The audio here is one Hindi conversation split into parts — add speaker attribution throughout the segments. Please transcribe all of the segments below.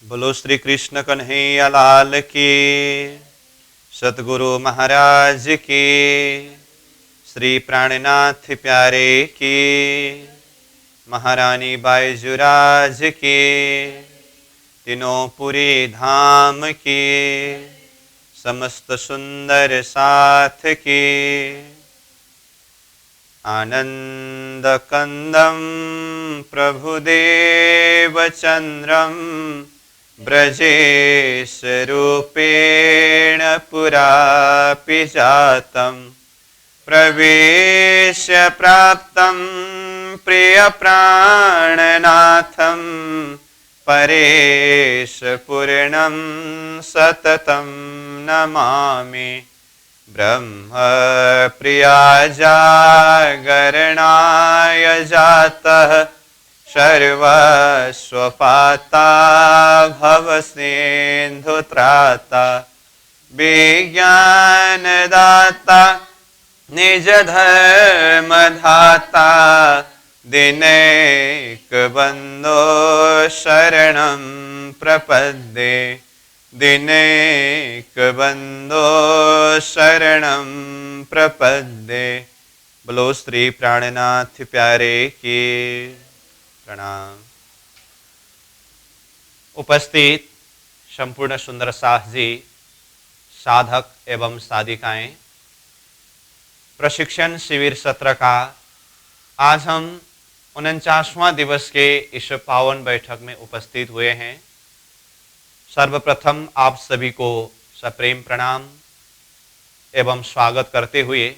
Speaker 1: बोलो श्री कृष्ण कन्हैया लाल की, सतगुरु महाराज की, श्री प्राणनाथ प्यारे की, महारानी बाईजुराज की, तीनों पुरी धाम की, समस्त सुंदर साथ की। आनंद कंदम प्रभुदेव चंद्रम ब्रजेश रूपेण पुरापि जातम् प्रवेश्य प्राप्तं प्रिय प्राणनाथं परेश पूर्णं सततं नमामि। ब्रह्म प्रिया जागरणाय जातः सर्वस्वपाता भवसिन्धुत्राता विज्ञानदाता निज धर्मधाता दिनैकबन्धो शरणं प्रपद्ये दिनैकबन्धो शरणं प्रपद्ये। बोलो श्री प्राणनाथ प्यारे की प्रणाम। उपस्थित संपूर्ण सुंदर सास जी, साधक एवं साधिकाएं, प्रशिक्षण शिविर सत्र का आज हम 49वां दिवस के इस पावन बैठक में उपस्थित हुए हैं। सर्वप्रथम आप सभी को सप्रेम प्रणाम एवं स्वागत करते हुए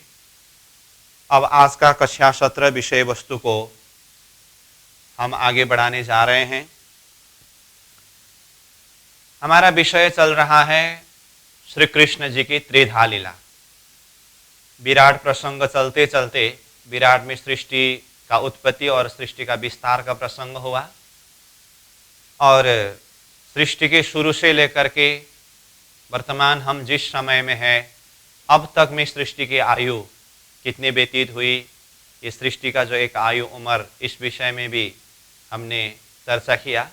Speaker 1: अब आज का कक्षा सत्र विषय वस्तु को हम आगे बढ़ाने जा रहे हैं। हमारा विषय चल रहा है श्री कृष्ण जी की त्रिधा लीला। विराट प्रसंग चलते चलते विराट में सृष्टि का उत्पत्ति और सृष्टि का विस्तार का प्रसंग हुआ और सृष्टि के शुरू से लेकर के वर्तमान हम जिस समय में है अब तक में सृष्टि की आयु कितनी व्यतीत हुई, ये सृष्टि का जो एक आयु उम्र, इस विषय में भी हमने चर्चा किया।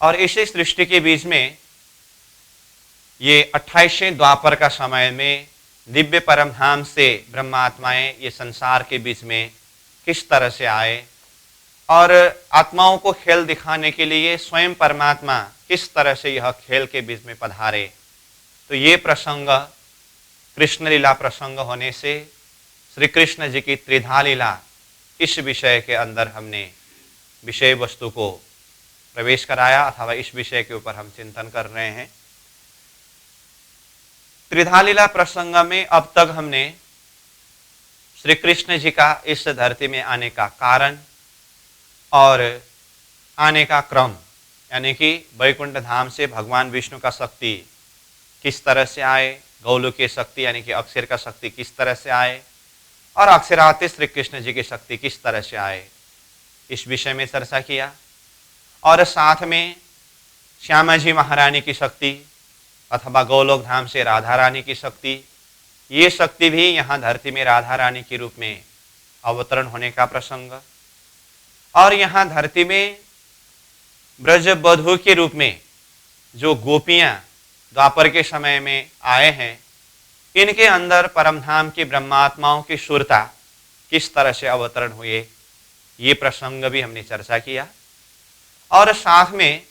Speaker 1: और इसी सृष्टि के बीच में ये 28वें द्वापर का समय में दिव्य परमधाम से ब्रह्मात्माएं ये संसार के बीच में किस तरह से आए और आत्माओं को खेल दिखाने के लिए स्वयं परमात्मा किस तरह से यह खेल के बीच में पधारे। तो ये प्रसंग कृष्ण लीला प्रसंग होने से श्री कृष्ण जी की त्रिधा लीला, इस विषय के अंदर हमने विषय वस्तु को प्रवेश कराया अथवा इस विषय के ऊपर हम चिंतन कर रहे हैं। त्रिधा लीला प्रसंग में अब तक हमने श्री कृष्ण जी का इस धरती में आने का कारण और आने का क्रम, यानी कि वैकुंठ धाम से भगवान विष्णु का शक्ति किस तरह से आए, गौलोकीय शक्ति यानी कि अक्षर का शक्ति किस तरह से आए और अक्षराते श्री कृष्ण जी की शक्ति किस तरह से आए, इस विषय में चर्चा किया। और साथ में श्यामा जी महारानी की शक्ति अथवा गोलोक धाम से राधा रानी की शक्ति, ये शक्ति भी यहाँ धरती में राधा रानी के रूप में अवतरण होने का प्रसंग और यहाँ धरती में ब्रजबधू के रूप में जो गोपियाँ द्वापर के समय में आए हैं, इनके अंदर परमधाम की ब्रह्मात्माओं की सुरता किस तरह से अवतरण हुए, ये प्रसंग भी हमने चर्चा किया। और साथ में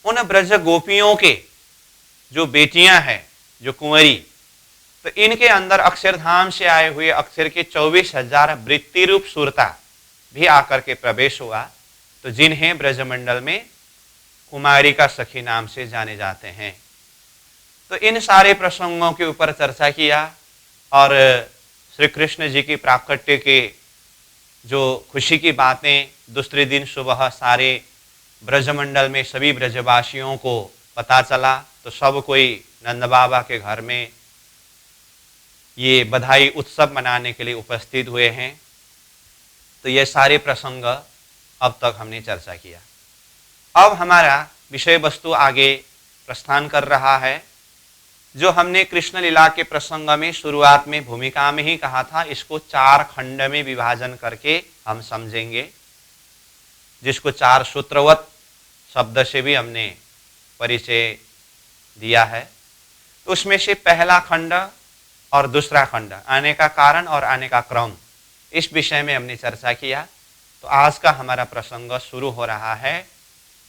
Speaker 1: उन ब्रज गोपियों के जो बेटियां हैं, जो कुंवरी, तो इनके अंदर अक्षरधाम से आए हुए अक्षर के 24,000 वृत्ति रूप सुरता भी आकर के प्रवेश हुआ, तो जिन्हें ब्रजमंडल में कुमारी का सखी नाम से जाने जाते हैं। तो इन सारे प्रसंगों के ऊपर चर्चा किया और श्री कृष्ण जी की प्राकट्य के जो खुशी की बातें दूसरे दिन सुबह सारे ब्रजमंडल में सभी ब्रजवासियों को पता चला, तो सब कोई नंद बाबा के घर में ये बधाई उत्सव मनाने के लिए उपस्थित हुए हैं। तो ये सारे प्रसंग अब तक हमने चर्चा किया। अब हमारा विषय वस्तु आगे प्रस्थान कर रहा है। जो हमने कृष्ण लीला के प्रसंग में शुरुआत में भूमिका में ही कहा था, इसको 4 खंड में विभाजन करके हम समझेंगे, जिसको 4 सूत्रवत शब्द से भी हमने परिचय दिया है। तो उसमें से पहला खंड और दूसरा खंड, आने का कारण और आने का क्रम, इस विषय में हमने चर्चा किया। तो आज का हमारा प्रसंग शुरू हो रहा है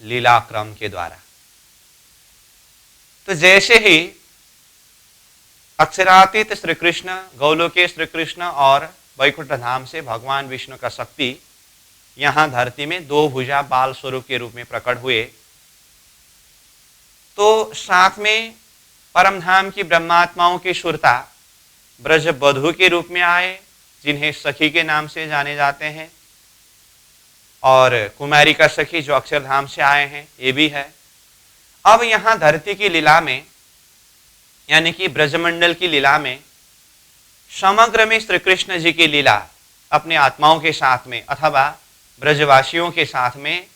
Speaker 1: लीला क्रम के द्वारा। तो जैसे ही अक्षरातीत श्री कृष्ण, गौलोके श्री कृष्ण और वैकुंठ धाम से भगवान विष्णु का शक्ति यहां धरती में दो भुजा बाल स्वरूप के रूप में प्रकट हुए, तो साथ में परमधाम की ब्रह्मात्माओं की सुरता ब्रज बधू के रूप में आए, जिन्हें सखी के नाम से जाने जाते हैं, और कुमारी का सखी जो अक्षरधाम से आए हैं, ये भी है। अब यहां धरती की लीला में, यानी कि ब्रजमंडल की लीला में, समग्र में श्री कृष्ण जी की लीला अपने आत्माओं के साथ में अथवा ब्रजवासियों के साथ में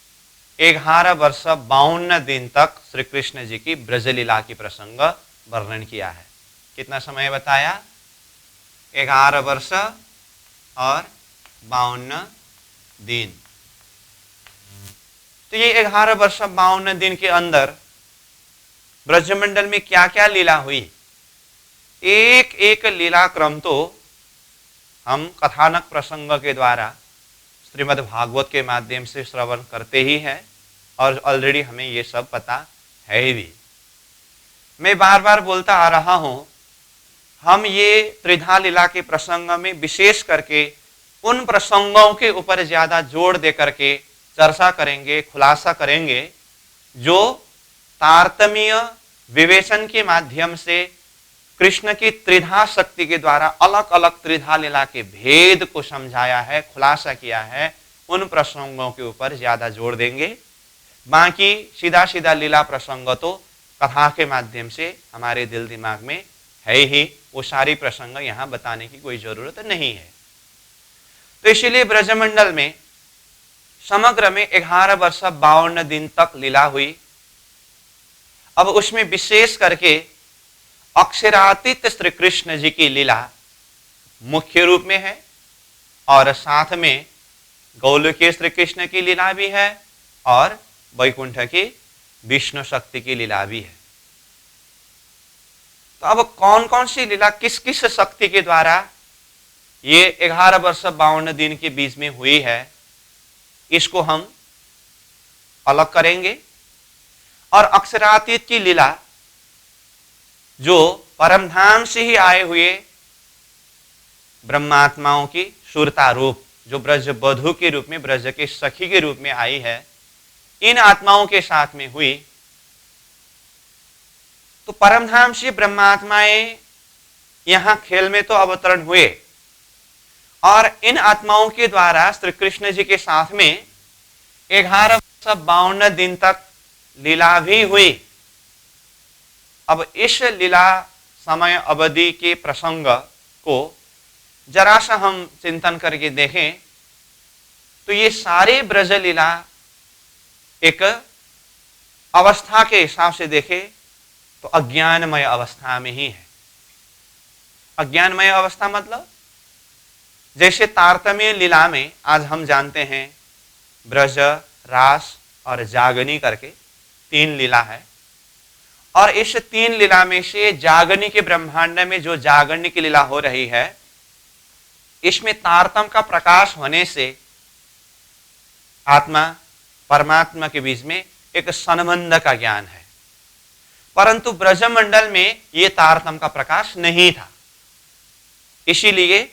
Speaker 1: 11 वर्ष 52 दिन तक श्री कृष्ण जी की ब्रजलीला की प्रसंग वर्णन किया है। कितना समय बताया? 11 वर्ष और 52 दिन। तो ये 11 वर्ष 52 दिन के अंदर ब्रजमंडल में क्या क्या लीला हुई, एक एक लीला क्रम तो हम कथानक प्रसंग के द्वारा श्रीमद् भागवत के माध्यम से श्रवण करते ही हैं, और ऑलरेडी हमें ये सब पता है भी। मैं बार बार बोलता आ रहा हूं, हम ये त्रिधा लीला के प्रसंग में विशेष करके उन प्रसंगों के ऊपर ज्यादा जोर दे करके चर्चा करेंगे, खुलासा करेंगे, जो तारतम्य विवेचन के माध्यम से कृष्ण की त्रिधा शक्ति के द्वारा अलग अलग त्रिधा लीला के भेद को समझाया है, खुलासा किया है। उन प्रसंगों के ऊपर ज्यादा जोर देंगे। बाकी सीधा सीधा लीला प्रसंग तो कथा के माध्यम से हमारे दिल दिमाग में है ही, वो सारी प्रसंग यहाँ बताने की कोई जरूरत नहीं है। तो इसीलिए ब्रजमंडल में समग्र में 11 वर्ष 52 दिन तक लीला हुई। अब उसमें विशेष करके अक्षरातीत श्री कृष्ण जी की लीला मुख्य रूप में है, और साथ में गौलोके श्री कृष्ण की लीला भी है, और वैकुंठ की विष्णु शक्ति की लीला भी है। तो अब कौन कौन सी लीला किस किस शक्ति के द्वारा ये 11 वर्ष 52 दिन के बीच में हुई है, इसको हम अलग करेंगे। और अक्षरातीत की लीला जो परमधाम से ही आए हुए ब्रह्मात्माओं की सुरता रूप, जो ब्रज बधू के रूप में, ब्रज के सखी के रूप में आई है, इन आत्माओं के साथ में हुई। तो परमधाम से ब्रह्मात्माएं यहां खेल में तो अवतरण हुए, और इन आत्माओं के द्वारा श्री कृष्ण जी के साथ में 11 वर्ष 52 दिन तक लीला भी हुई। अब इस लीला समय अवधि के प्रसंग को जरा सा हम चिंतन करके देखें, तो ये सारे ब्रज लीला एक अवस्था के हिसाब से देखें तो अज्ञानमय अवस्था में ही है। अज्ञानमय अवस्था मतलब जैसे तारतम्य लीला में आज हम जानते हैं ब्रज, रास और जागनी करके 3 लीला है, और इस 3 लीला में से जागनी के ब्रह्मांड में जो जागरणी की लीला हो रही है, इसमें तारतम्य का प्रकाश होने से आत्मा परमात्मा के बीच में एक संबंध का ज्ञान है। परंतु ब्रजमंडल में यह तारतम्य का प्रकाश नहीं था, इसीलिए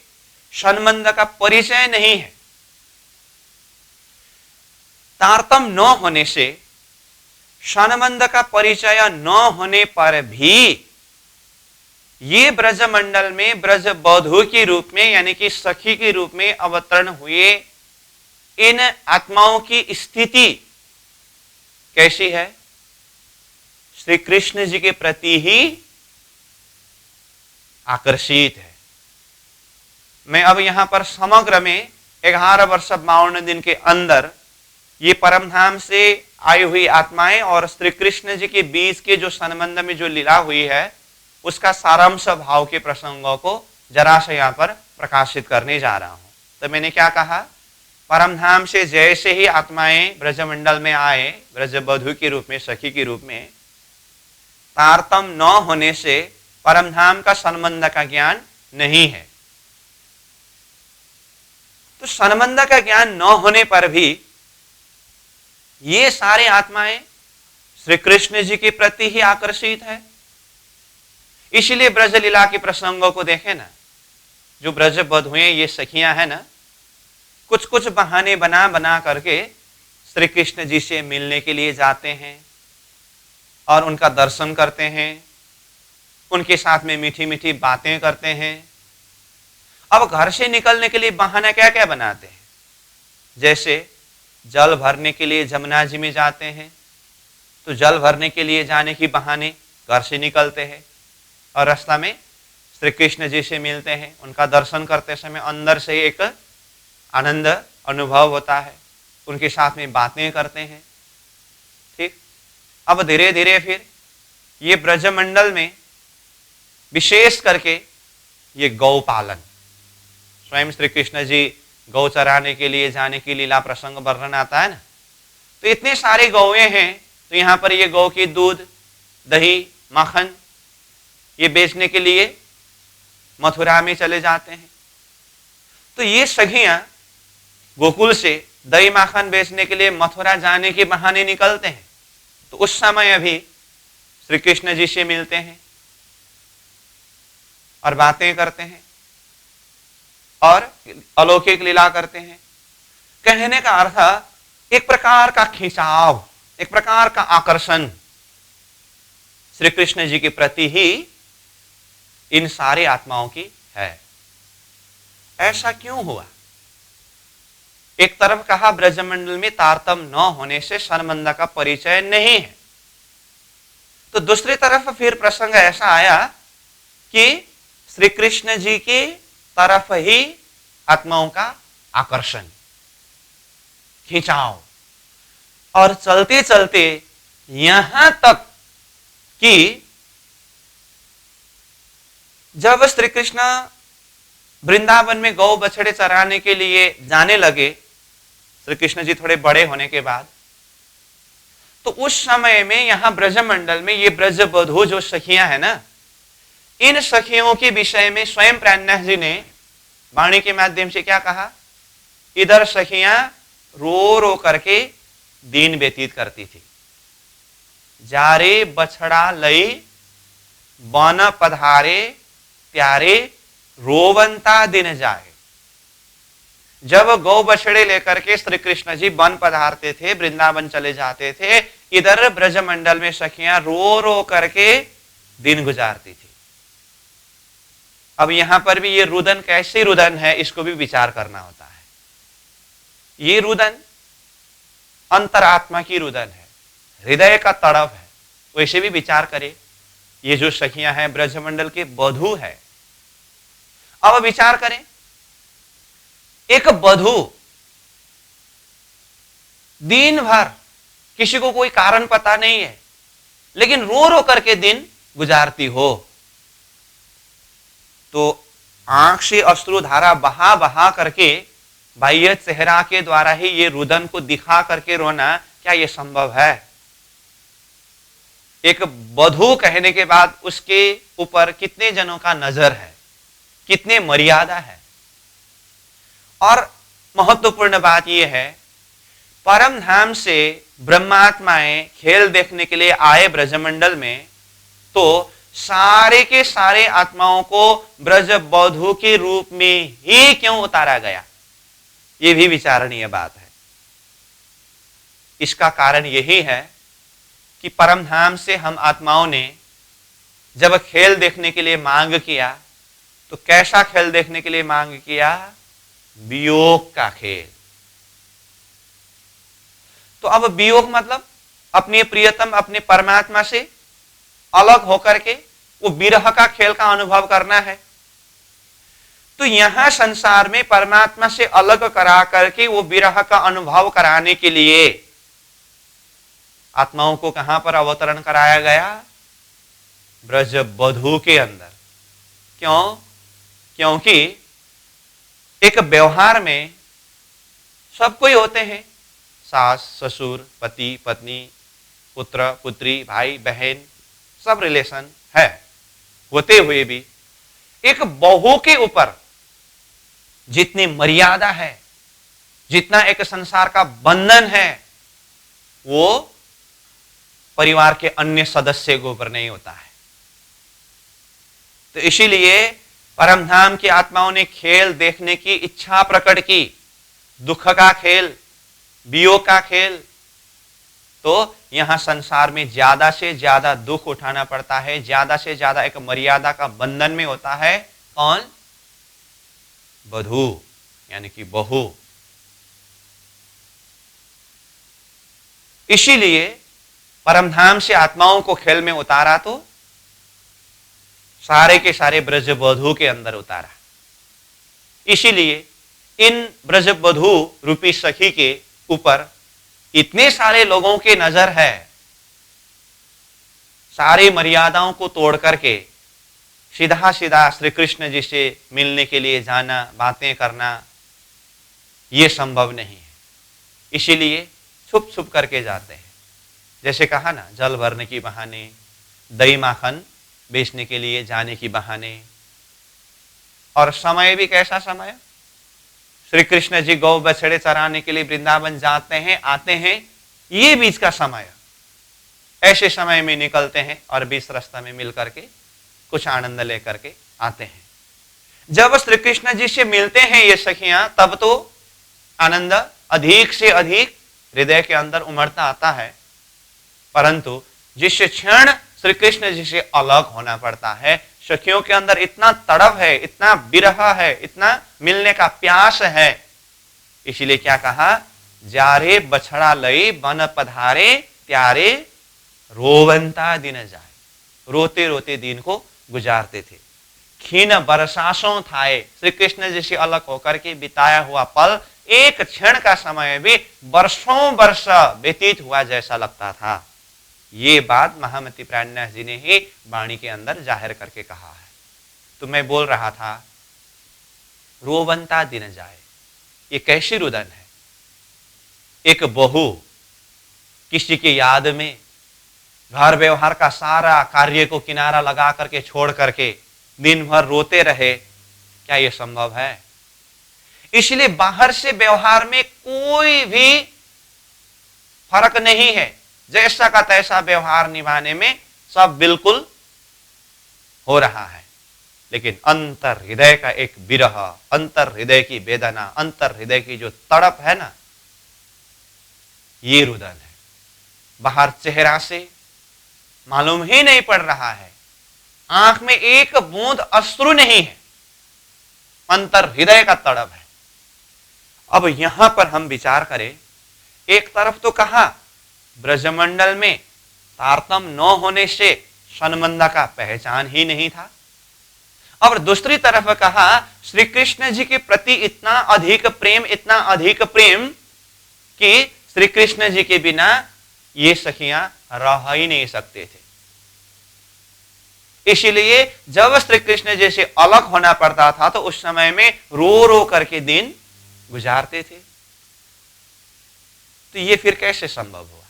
Speaker 1: संबंध का परिचय नहीं है। तारतम्य न होने से, संबंध का परिचय न होने पर भी ये ब्रजमंडल में ब्रज बधू के रूप में, यानी कि सखी के रूप में अवतरण हुए इन आत्माओं की स्थिति कैसी है? श्री कृष्ण जी के प्रति ही आकर्षित है। मैं अब यहां पर समग्र में 11 वर्ष 52 दिन के अंदर ये परमधाम से आई हुई आत्माएं और श्री कृष्ण जी के बीच के जो संबंध में जो लीला हुई है, उसका सारांश भाव के प्रसंगों को जरा से यहां पर प्रकाशित करने जा रहा हूं। तो मैंने क्या कहा? परमधाम से जैसे ही आत्माएं ब्रजमंडल में आए, ब्रज बधू के रूप में, सखी के रूप में, तारतम्य न होने से परमधाम का संबंध का ज्ञान नहीं है। तो संबंध का ज्ञान न होने पर भी ये सारे आत्माएं श्री कृष्ण जी के प्रति ही आकर्षित है। इसलिए ब्रज लीला के प्रसंगों को देखें ना, जो ब्रज बधुएं ये सखियां हैं ना, कुछ कुछ बहाने बना बना करके श्री कृष्ण जी से मिलने के लिए जाते हैं और उनका दर्शन करते हैं, उनके साथ में मीठी मीठी बातें करते हैं। अब घर से निकलने के लिए बहाना क्या क्या बनाते हैं, जैसे जल भरने के लिए जमुना जी में जाते हैं, तो जल भरने के लिए जाने की बहाने घर से निकलते हैं और रास्ता में श्री कृष्ण जी से मिलते हैं। उनका दर्शन करते समय अंदर से एक आनंद अनुभव होता है, उनके साथ में बातें करते हैं। ठीक, अब धीरे धीरे फिर ये ब्रजमंडल में विशेष करके ये गौ पालन, स्वयं श्री कृष्ण जी गौ चराने के लिए जाने की लीला प्रसंग वर्णन आता है ना, तो इतने सारे गौएं हैं, तो यहाँ पर ये गौ की दूध, दही, माखन ये बेचने के लिए मथुरा में चले जाते हैं। तो ये सखियां गोकुल से दही माखन बेचने के लिए मथुरा जाने के बहाने निकलते हैं, तो उस समय अभी श्री कृष्ण जी से मिलते हैं और बातें करते हैं और अलौकिक लीला करते हैं। कहने का अर्थ एक प्रकार का खिंचाव, एक प्रकार का आकर्षण श्री कृष्ण जी के प्रति ही इन सारे आत्माओं की है। ऐसा क्यों हुआ? एक तरफ कहा ब्रजमंडल में तारतम्य न होने से संबंध का परिचय नहीं है, तो दूसरी तरफ फिर प्रसंग ऐसा आया कि श्री कृष्ण जी की तरफ ही आत्माओं का आकर्षण, खिंचाव, और चलते चलते यहां तक कि जब श्री कृष्ण वृंदावन में गौ बछड़े चराने के लिए जाने लगे, श्री कृष्ण जी थोड़े बड़े होने के बाद, तो उस समय में यहां ब्रजमंडल में ये ब्रज बधू जो सखियां है ना, इन सखियों के विषय में स्वयं प्राणनाथ जी ने वाणी के माध्यम से क्या कहा, इधर सखियां रो रो करके दिन व्यतीत करती थी। जारे बछड़ा लई बन पधारे प्यारे रोवंता दिन जाए। जब गौ बछड़े लेकर के श्री कृष्ण जी वन पधारते थे, वृंदावन चले जाते थे, इधर ब्रजमंडल में सखियां रो रो करके दिन गुजारती थी। अब यहां पर भी ये रुदन कैसे रुदन है, इसको भी विचार करना होता है। ये रुदन अंतरात्मा की रुदन है, हृदय का तड़प है। वैसे भी विचार करें, ये जो सखियां हैं ब्रजमंडल के बधू है। अब विचार करें, एक बधू दिन भर किसी को कोई कारण पता नहीं है, लेकिन रो रो करके दिन गुजारती हो, तो आंख से अश्रुधारा बहा बहा करके बाह्य चेहरा के द्वारा ही ये रुदन को दिखा करके रोना, क्या ये संभव है? एक बधू कहने के बाद उसके ऊपर कितने जनों का नजर है, कितने मर्यादा है। और महत्वपूर्ण बात यह है, परम धाम से ब्रह्मात्माएं खेल देखने के लिए आए ब्रजमंडल में, तो सारे के सारे आत्माओं को ब्रज बधू के रूप में ही क्यों उतारा गया, यह भी विचारणीय बात है। इसका कारण यही है कि परम धाम से हम आत्माओं ने जब खेल देखने के लिए मांग किया, तो कैसा खेल देखने के लिए मांग किया? वियोग का खेल। तो अब वियोग मतलब अपने प्रियतम, अपने परमात्मा से अलग होकर के वो विरह का खेल का अनुभव करना है। तो यहां संसार में परमात्मा से अलग करा करके वो विरह का अनुभव कराने के लिए आत्माओं को कहां पर अवतरण कराया गया? ब्रज बधू के अंदर। क्यों? क्योंकि एक व्यवहार में सब कोई होते हैं, सास ससुर, पति पत्नी, पुत्र पुत्री, भाई बहन, सब रिलेशन है, होते हुए भी एक बहू के ऊपर जितनी मर्यादा है, जितना एक संसार का बंधन है, वो परिवार के अन्य सदस्य के ऊपर नहीं होता है। तो इसीलिए परमधाम की आत्माओं ने खेल देखने की इच्छा प्रकट की, दुख का खेल, वियोग का खेल। तो यहां संसार में ज्यादा से ज्यादा दुख उठाना पड़ता है, ज्यादा से ज्यादा एक मर्यादा का बंधन में होता है। कौन? वधू यानी कि बहू। इसीलिए परमधाम से आत्माओं को खेल में उतारा तो सारे के सारे ब्रजवधू के अंदर उतारा। इसीलिए इन ब्रजवधू रूपी सखी के ऊपर इतने सारे लोगों के नजर है, सारी मर्यादाओं को तोड़ करके सीधा सीधा श्री कृष्ण जी से मिलने के लिए जाना, बातें करना, यह संभव नहीं है। इसीलिए छुप छुप करके जाते हैं। जैसे कहा ना, जल भरने की बहाने, दही माखन बेचने के लिए जाने की बहाने। और समय भी कैसा समय? श्री कृष्ण जी गौ बछड़े चराने के लिए वृंदावन जाते हैं, आते हैं, ये बीच का समय। ऐसे समय में निकलते हैं और बीच रास्ता में मिल करके कुछ आनंद लेकर के आते हैं। जब श्री कृष्ण जी से मिलते हैं ये सखियां, तब तो आनंद अधिक से अधिक हृदय के अंदर उमड़ता आता है। परंतु जिस क्षण श्री कृष्ण जी से अलग होना पड़ता है, सखियों के अंदर इतना तड़प है, इतना विरह है, इतना मिलने का प्यास है। इसीलिए क्या कहा? जारे बछड़ा लई बन पधारे, त्यारे रोवंता दिन जाए। रोते रोते दिन को गुजारते थे। खीन बरसासों थाए, श्री कृष्ण जी से अलग होकर के बिताया हुआ पल, एक क्षण का समय भी वर्षों वर्ष व्यतीत हुआ जैसा लगता था। ये बात महामती प्राणनाथ जी ने ही वाणी के अंदर जाहिर करके कहा है। तो मैं बोल रहा था, रोवंता दिन जाए, ये कैसी रुदन है? एक बहू किसी की याद में घर व्यवहार का सारा कार्य को किनारा लगा करके छोड़ करके दिन भर रोते रहे, क्या यह संभव है? इसलिए बाहर से व्यवहार में कोई भी फर्क नहीं है, जैसा का तैसा व्यवहार निभाने में सब बिल्कुल हो रहा है। लेकिन अंतर हृदय का एक विरह, अंतर हृदय की वेदना, अंतर हृदय की जो तड़प है ना, ये रुदन है। बाहर चेहरा से मालूम ही नहीं पड़ रहा है, आंख में एक बूंद अश्रु नहीं है, अंतर हृदय का तड़प है। अब यहां पर हम विचार करें, एक तरफ तो कहा ब्रजमंडल में तारतम्य न होने से संबंध का पहचान ही नहीं था, और दूसरी तरफ कहा श्री कृष्ण जी के प्रति इतना अधिक प्रेम, इतना अधिक प्रेम कि श्री कृष्ण जी के बिना ये सखियां रह ही नहीं सकते थे। इसीलिए जब श्री कृष्ण जी से अलग होना पड़ता था तो उस समय में रो रो करके दिन गुजारते थे। तो ये फिर कैसे संभव हुआ?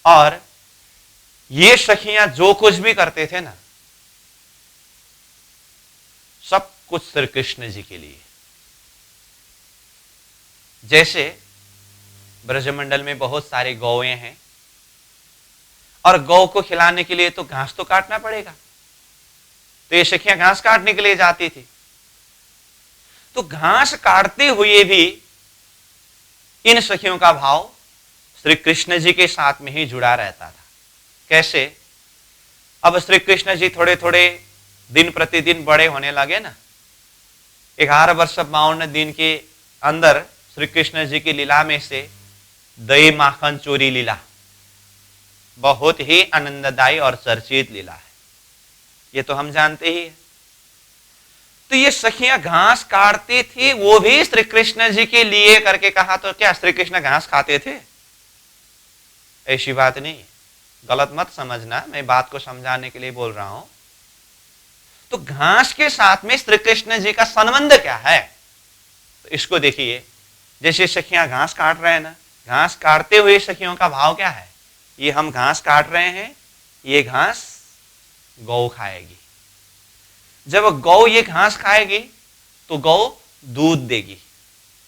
Speaker 1: और ये सखियां जो कुछ भी करते थे ना, सब कुछ श्री कृष्ण जी के लिए। जैसे ब्रजमंडल में बहुत सारे गौएं हैं और गौ को खिलाने के लिए तो घास तो काटना पड़ेगा, तो ये सखियां घास काटने के लिए जाती थी। तो घास काटते हुए भी इन सखियों का भाव श्री कृष्ण जी के साथ में ही जुड़ा रहता था। कैसे? अब श्री कृष्ण जी थोड़े थोड़े दिन प्रतिदिन बड़े होने लगे ना। 11 वर्ष 52 दिन के अंदर श्री कृष्ण जी की लीला में से दही माखन चोरी लीला बहुत ही आनंददायी और चर्चित लीला है, ये तो हम जानते ही हैं। तो ये सखियां घास काटती थी, वो भी श्री कृष्ण जी के लिए करके कहा। तो क्या श्री कृष्ण घास खाते थे? ऐसी बात नहीं, गलत मत समझना, मैं बात को समझाने के लिए बोल रहा हूं। तो घास के साथ में श्री कृष्ण जी का संबंध क्या है? तो इसको देखिए, जैसे सखियां घास काट रहे हैं ना, घास काटते हुए सखियों का भाव क्या है? ये हम घास काट रहे हैं ये घास गौ खाएगी। जब गौ ये घास खाएगी तो गौ दूध देगी,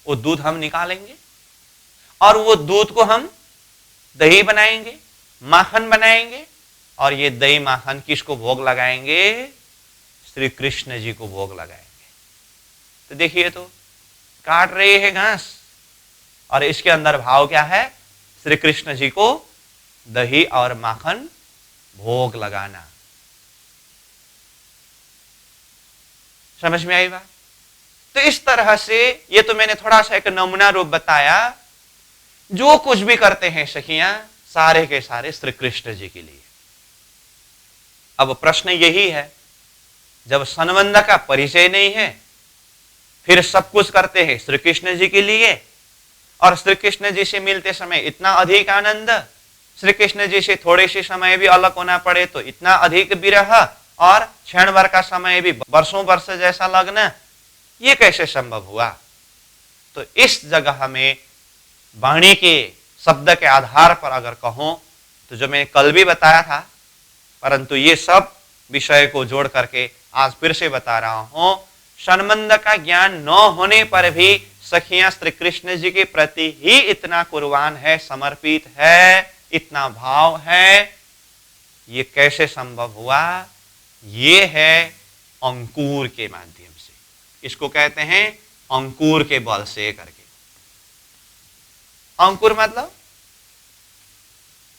Speaker 1: वो दूध हम निकालेंगे और वो दूध को हम दही बनाएंगे, माखन बनाएंगे, और ये दही माखन किसको भोग लगाएंगे? श्री कृष्ण जी को भोग लगाएंगे। तो देखिए, तो काट रही है घास और इसके अंदर भाव क्या है? श्री कृष्ण जी को दही और माखन भोग लगाना। समझ में आई बात? तो इस तरह से ये तो मैंने थोड़ा सा एक नमूना रूप बताया। जो कुछ भी करते हैं सखियां, सारे के सारे श्री कृष्ण जी के लिए। अब प्रश्न यही है, जब संबंध का परिचय नहीं है, फिर सब कुछ करते हैं श्री कृष्ण जी के लिए, और श्री कृष्ण जी से मिलते समय इतना अधिक आनंद, श्री कृष्ण जी से थोड़े से समय भी अलग होना पड़े तो इतना अधिक विरह, और क्षण भर का समय भी वर्षों वर्ष जैसा लगना, ये कैसे संभव हुआ? तो इस जगह में वाणी के शब्द के आधार पर अगर कहूं तो जो मैंने कल भी बताया था, परंतु ये सब विषय को जोड़ करके आज फिर से बता रहा हूं। संबंध का ज्ञान न होने पर भी सखियां श्री कृष्ण जी के प्रति ही इतना कुर्बान है, समर्पित है, इतना भाव है, ये कैसे संभव हुआ? ये है अंकुर के माध्यम से। इसको कहते हैं अंकुर के बल से करके। अंकुर मतलब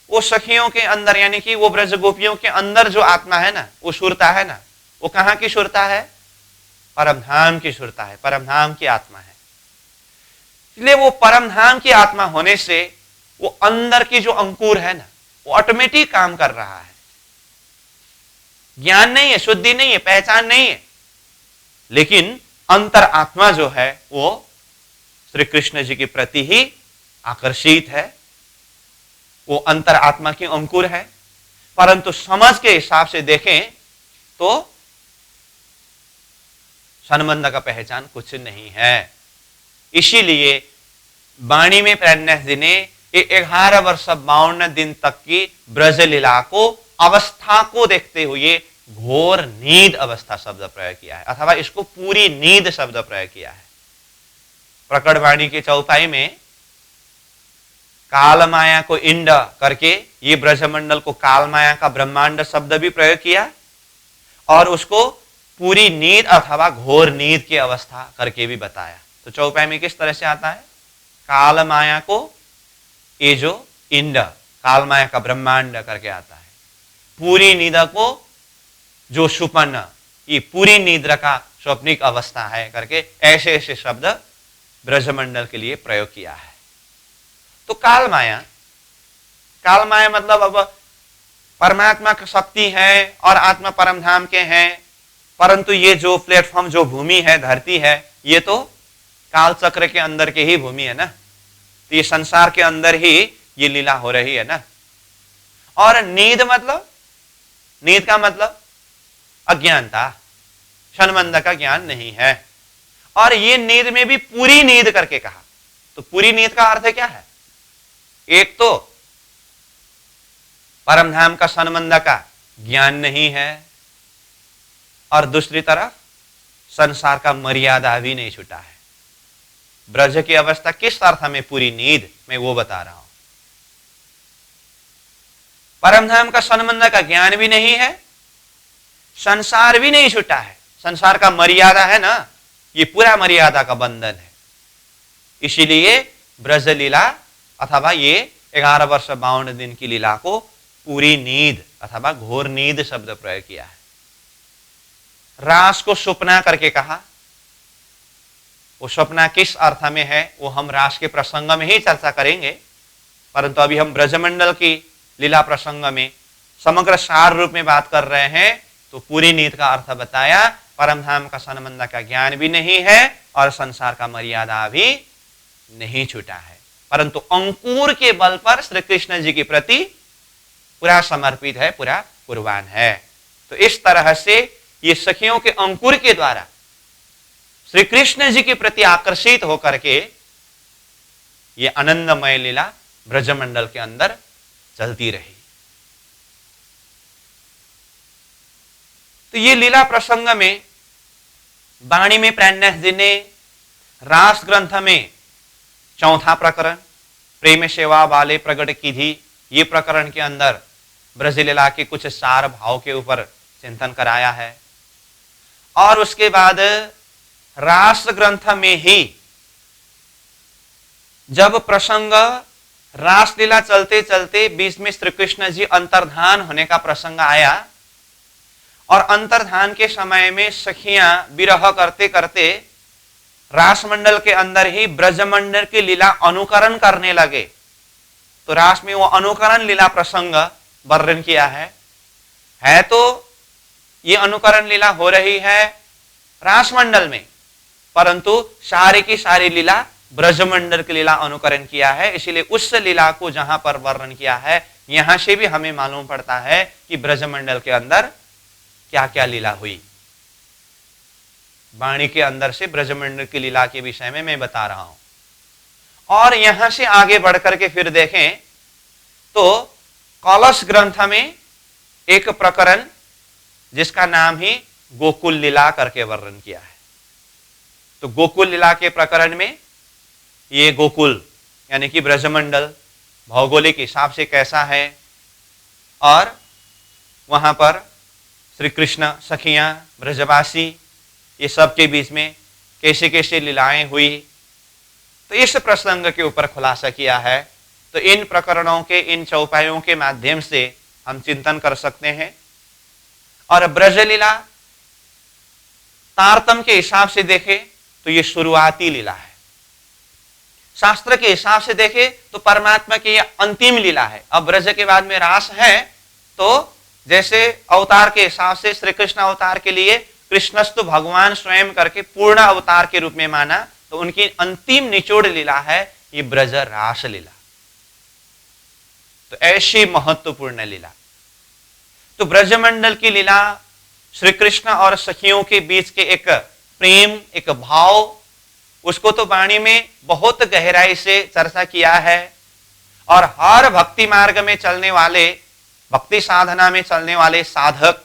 Speaker 1: वो सखियों के अंदर, यानी कि वो ब्रज गोपियों के अंदर जो आत्मा है ना, वो सुरता है ना, वो कहां की सुरता है? परमधाम की सुरता है, परमधाम की आत्मा है। इसलिए वो परमधाम की आत्मा होने से वो अंदर की जो अंकुर है ना, वो ऑटोमेटिक काम कर रहा है। ज्ञान नहीं है, शुद्धि नहीं है, पहचान नहीं है, लेकिन अंतर आत्मा जो है वो श्री कृष्ण जी के प्रति ही आकर्षित है, वो अंतर आत्मा की अंकुर है। परंतु समझ के हिसाब से देखें तो संबंध का पहचान कुछ नहीं है। इसीलिए वाणी में प्रेरणा जी ने 11 वर्ष 52 दिन तक की ब्रज लीला को, अवस्था को देखते हुए घोर नींद अवस्था शब्द प्रयोग किया है, अथवा इसको पूरी नींद शब्द प्रयोग किया है। प्रकट वाणी के चौपाई में काल माया को इंड करके ये ब्रजमंडल को काल माया का ब्रह्मांड शब्द भी प्रयोग किया, और उसको पूरी नींद अथवा घोर नींद की अवस्था करके भी बताया। तो चौपाई में किस तरह से आता है? काल माया को ये जो इंड, काल माया का ब्रह्मांड करके आता है, पूरी नींद को जो सुपन्न, ये पूरी निद्रा का स्वप्निक अवस्था है करके ऐसे ऐसे शब्द ब्रजमंडल के लिए प्रयोग किया है। तो काल माया मतलब अब परमात्मा की शक्ति है और आत्मा परमधाम के हैं, परंतु ये जो प्लेटफॉर्म, जो भूमि है, धरती है, ये तो काल चक्र के अंदर के ही भूमि है ना, तो ये संसार के अंदर ही ये लीला हो रही है ना। और नींद का मतलब अज्ञानता, संबंध का ज्ञान नहीं है, और ये नींद में भी पूरी नींद करके कहा। तो पूरी नींद का अर्थ क्या है? एक तो परमधाम का संबंध का ज्ञान नहीं है, और दूसरी तरफ संसार का मर्यादा भी नहीं छूटा है। ब्रज की अवस्था किस अर्थ में पूरी नींद, मैं वो बता रहा हूं। परमधाम का संबंध का ज्ञान भी नहीं है, संसार भी नहीं छूटा है। संसार का मर्यादा है ना, ये पूरा मर्यादा का बंधन है। इसीलिए ब्रज लीला अथवा ये 11 वर्ष 52 दिन की लीला को पूरी नींद अथवा घोर नींद शब्द प्रयोग किया है। रास को स्वप्ना करके कहा। वो स्वप्ना किस अर्थ में है वो हम रास के प्रसंग में ही चर्चा करेंगे, परंतु अभी हम ब्रजमंडल की लीला प्रसंग में समग्र सार रूप में बात कर रहे हैं। तो पूरी नींद का अर्थ बताया, परमधाम का संबंध का ज्ञान भी नहीं है और संसार का मर्यादा भी नहीं छूटा है, परंतु अंकुर के बल पर श्री कृष्ण जी के प्रति पूरा समर्पित है, पूरा कुर्बान है। तो इस तरह से ये सखियों के अंकुर के द्वारा श्री कृष्ण जी के प्रति आकर्षित होकर के ये आनंदमय लीला ब्रजमंडल के अंदर चलती रही। तो ये लीला प्रसंग में वाणी में प्राणनाथ जी ने रास ग्रंथ में चौथा प्रकरण प्रेम सेवा वाले प्रकट की थी, ये प्रकरण के अंदर ब्रज लीला के कुछ सार भाव के ऊपर चिंतन कराया है। और उसके बाद रास ग्रंथ में ही जब प्रसंग रासलीला चलते चलते बीच में श्री कृष्ण जी अंतर्धान होने का प्रसंग आया और अंतर्धान के समय में सखियां विरह करते करते रासमंडल के अंदर ही ब्रजमंडल की लीला अनुकरण करने लगे, तो रास में वो अनुकरण लीला प्रसंग वर्णन किया है तो ये अनुकरण लीला हो रही है रासमंडल में, परंतु सारी की सारी लीला ब्रजमंडल की लीला अनुकरण किया है। इसलिए उस लीला को जहां पर वर्णन किया है यहां से भी हमें मालूम पड़ता है कि ब्रजमंडल के अंदर क्या क्या लीला हुई। वाणी के अंदर से ब्रजमंडल की लीला के विषय में मैं बता रहा हूं। और यहां से आगे बढ़कर के फिर देखें तो कलश ग्रंथ में एक प्रकरण जिसका नाम ही गोकुल लीला करके वर्णन किया है। तो गोकुल लीला के प्रकरण में ये गोकुल यानी कि ब्रजमंडल भौगोलिक हिसाब से कैसा है और वहां पर श्री कृष्ण सखियां ब्रजवासी ये सब के बीच में कैसे कैसे लीलाएं हुई, तो इस प्रसंग के ऊपर खुलासा किया है। तो इन प्रकरणों के इन चौपायों के माध्यम से हम चिंतन कर सकते हैं। और ब्रजलीला तारतम के हिसाब से देखें तो ये शुरुआती लीला है, शास्त्र के हिसाब से देखें तो परमात्मा की यह अंतिम लीला है। अब ब्रज के बाद में रास है, तो जैसे अवतार के हिसाब से श्री कृष्ण अवतार के लिए कृष्णस्तु भगवान स्वयं करके पूर्ण अवतार के रूप में माना, तो उनकी अंतिम निचोड़ लीला है ये ब्रज रास लीला। तो ऐसी महत्वपूर्ण लीला, तो ब्रजमंडल की लीला श्री कृष्ण और सखियों के बीच के एक प्रेम एक भाव, उसको तो वाणी में बहुत गहराई से चर्चा किया है। और हर भक्ति मार्ग में चलने वाले भक्ति साधना में चलने वाले साधक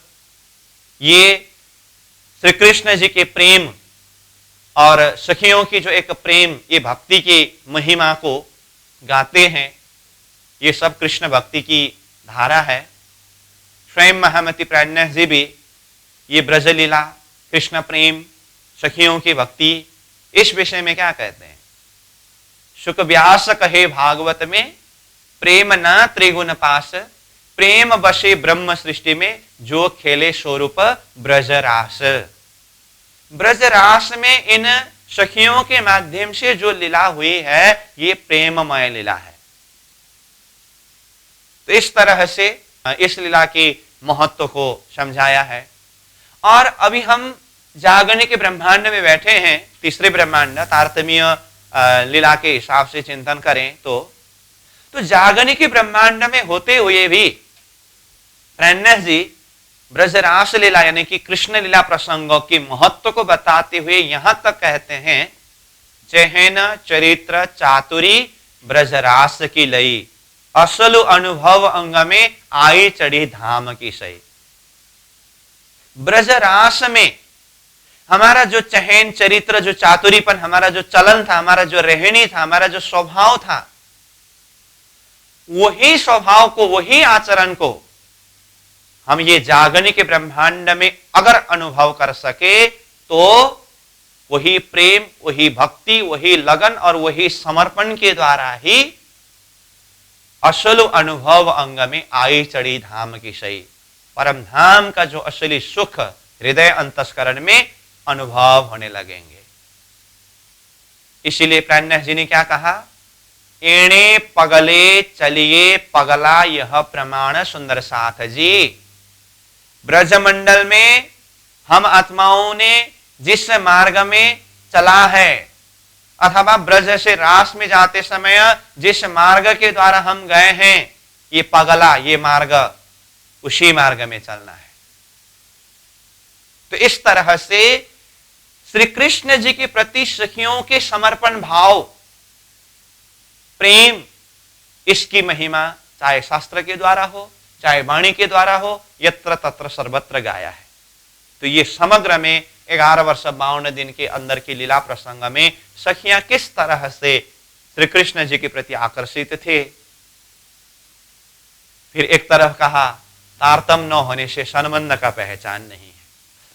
Speaker 1: ये श्री कृष्ण जी के प्रेम और सखियों की जो एक प्रेम ये भक्ति की महिमा को गाते हैं। ये सब कृष्ण भक्ति की धारा है। स्वयं महामती प्राणनाथ जी भी ये ब्रजलीला कृष्ण प्रेम सखियों की भक्ति इस विषय में क्या कहते हैं। शुक व्यास कहे भागवत में प्रेम न त्रिगुण पास, प्रेम बसे ब्रह्म सृष्टि में जो खेले स्वरूप ब्रजरास। ब्रजरास में इन सखियों के माध्यम से जो लीला हुई है ये प्रेममय लीला है। तो इस तरह से इस लीला के महत्व को समझाया है। और अभी हम जागरण के ब्रह्मांड में बैठे हैं, तीसरे ब्रह्मांड तारतम्य लीला के हिसाब से चिंतन करें तो जागरण के ब्रह्मांड में होते हुए भी प्राणनाथ जी ब्रजरास लीला यानी कि कृष्ण लीला प्रसंगों के महत्व को बताते हुए यहां तक कहते हैं, चहन चरित्र चातुरी ब्रजरास की लई, असलु अनुभव अंग में आई चढ़ी धाम की सही। ब्रजरास में हमारा जो चहन चरित्र जो चातुरीपन हमारा जो चलन था, हमारा जो रहनी था, हमारा जो स्वभाव था, वही स्वभाव को वही आचरण को हम ये जागरण के ब्रह्मांड में अगर अनुभव कर सके तो वही प्रेम वही भक्ति वही लगन और वही समर्पण के द्वारा ही असल अनुभव अंग में आई चढ़ी धाम की सही, परम धाम का जो असली सुख हृदय अंतस्करण में अनुभव होने लगेंगे। इसीलिए प्राणनाथ जी ने क्या कहा, एणे पगले चलिए पगला यह प्रमाण सुंदर साथ जी। ब्रजमंडल में हम आत्माओं ने जिस मार्ग में चला है अथवा ब्रज से रास में जाते समय जिस मार्ग के द्वारा हम गए हैं ये पगला ये मार्ग उसी मार्ग में चलना है। तो इस तरह से श्री कृष्ण जी के प्रति सखियों के समर्पण भाव प्रेम इसकी महिमा चाहे शास्त्र के द्वारा हो चाहे वाणी के द्वारा हो यत्र तत्र सर्वत्र गाया है। तो ये समग्र में 11 वर्ष 52 दिन के अंदर की लीला प्रसंग में सखियां किस तरह से श्री कृष्ण जी के प्रति आकर्षित थे। फिर एक तरफ कहा तारतम न होने से संबंध का पहचान नहीं है,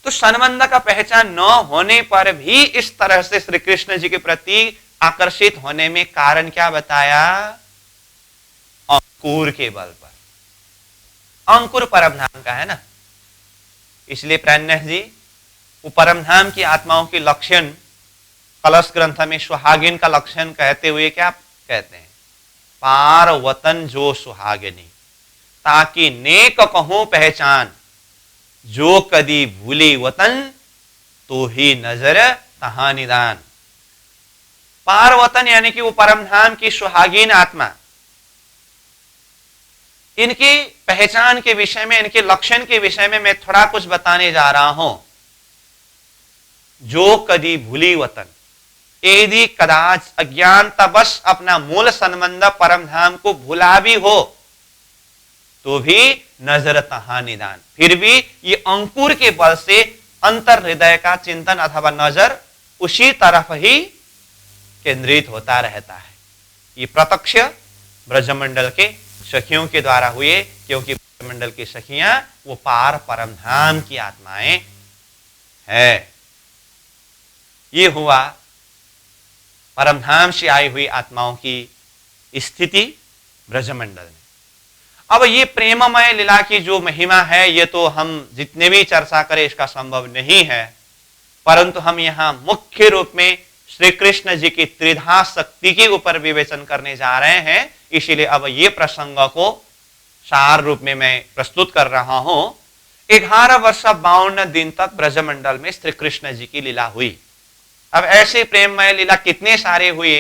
Speaker 1: तो संबंध का पहचान न होने पर भी इस तरह से श्री कृष्ण जी के प्रति आकर्षित होने में कारण क्या बताया? अंकुर के बल पर। अंकुर परमधाम का है ना, इसलिए प्राणनाथ जी वो परमधाम की आत्माओं के लक्षण कलश ग्रंथ में सुहागिन का लक्षण कहते हुए क्या कहते हैं? पार वतन जो सुहागिनी, ताकि नेक कहूं पहचान, जो कदी भूली वतन तो ही नजर तहां निदान। पार वतन यानी कि वो परमधाम की सुहागिन आत्मा, इनकी पहचान के विषय में, इनके लक्षण के विषय में मैं थोड़ा कुछ बताने जा रहा हूं। जो कदी भूली वतन, यदि कदाच अज्ञानतावश अपना मूल संबंध परमधाम को भुला भी हो तो भी नजर तहां निदान, फिर भी ये अंकुर के बल से अंतर हृदय का चिंतन अथवा नजर उसी तरफ ही केंद्रित होता रहता है। ये प्रत्यक्ष ब्रजमंडल के सखियों के द्वारा हुए, क्योंकि ब्रजमंडल की सखियां वो पार परमधाम की आत्माएं है। ये हुआ परमधाम से आई हुई आत्माओं की स्थिति ब्रजमंडल में। अब ये प्रेममय लीला की जो महिमा है, ये तो हम जितने भी चर्चा करें इसका संभव नहीं है, परंतु हम यहां मुख्य रूप में श्री कृष्ण जी की त्रिधा शक्ति के ऊपर विवेचन करने जा रहे हैं। इसीलिए अब ये प्रसंग को सार रूप में मैं प्रस्तुत कर रहा हूं। 11 वर्ष 52 दिन तक ब्रजमंडल में श्री कृष्ण जी की लीला हुई। अब ऐसे प्रेममय लीला कितने सारे हुए,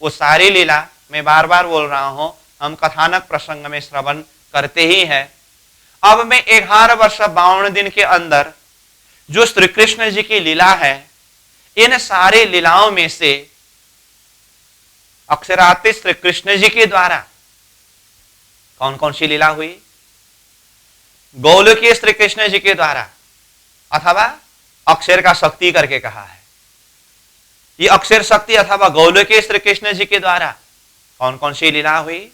Speaker 1: वो सारी लीला मैं बार बार बोल रहा हूं, हम कथानक प्रसंग में श्रवण करते ही हैं। अब मैं 11 वर्ष 52 दिन के अंदर जो श्री कृष्ण जी की लीला है, इन सारे लीलाओं में से अक्षरातीत श्री कृष्ण जी के द्वारा कौन कौन सी लीला हुई? गोलोकीय श्री कृष्ण जी के द्वारा, अथवा अक्षर का शक्ति करके कहा है, ये अक्षर शक्ति अथवा गोलोकीय श्री कृष्ण जी के द्वारा कौन कौन सी लीला हुई,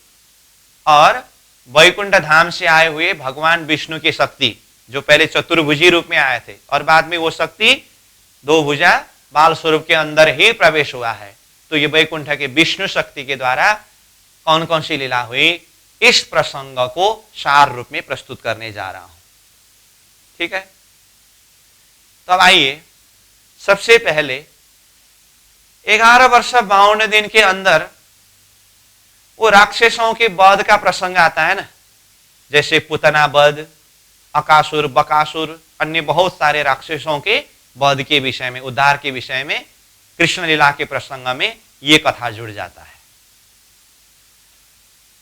Speaker 1: और वैकुंठ धाम से आए हुए भगवान विष्णु की शक्ति, जो पहले चतुर्भुजी रूप में आए थे और बाद में वो शक्ति दो भुजा बाल स्वरूप के अंदर ही प्रवेश हुआ है, तो ये वैकुंठ के विष्णु शक्ति के द्वारा कौन कौन सी लीला हुई, इस प्रसंग को सार रूप में प्रस्तुत करने जा रहा हूं। ठीक है, तो अब आइए, सबसे पहले 11 वर्ष 52 दिन के अंदर वो राक्षसों के वध का प्रसंग आता है ना, जैसे पुतना वध, अकासुर, बकासुर, अन्य बहुत सारे राक्षसों के वध के विषय में, उद्धार के विषय में कृष्ण लीला के प्रसंग में ये कथा जुड़ जाता है।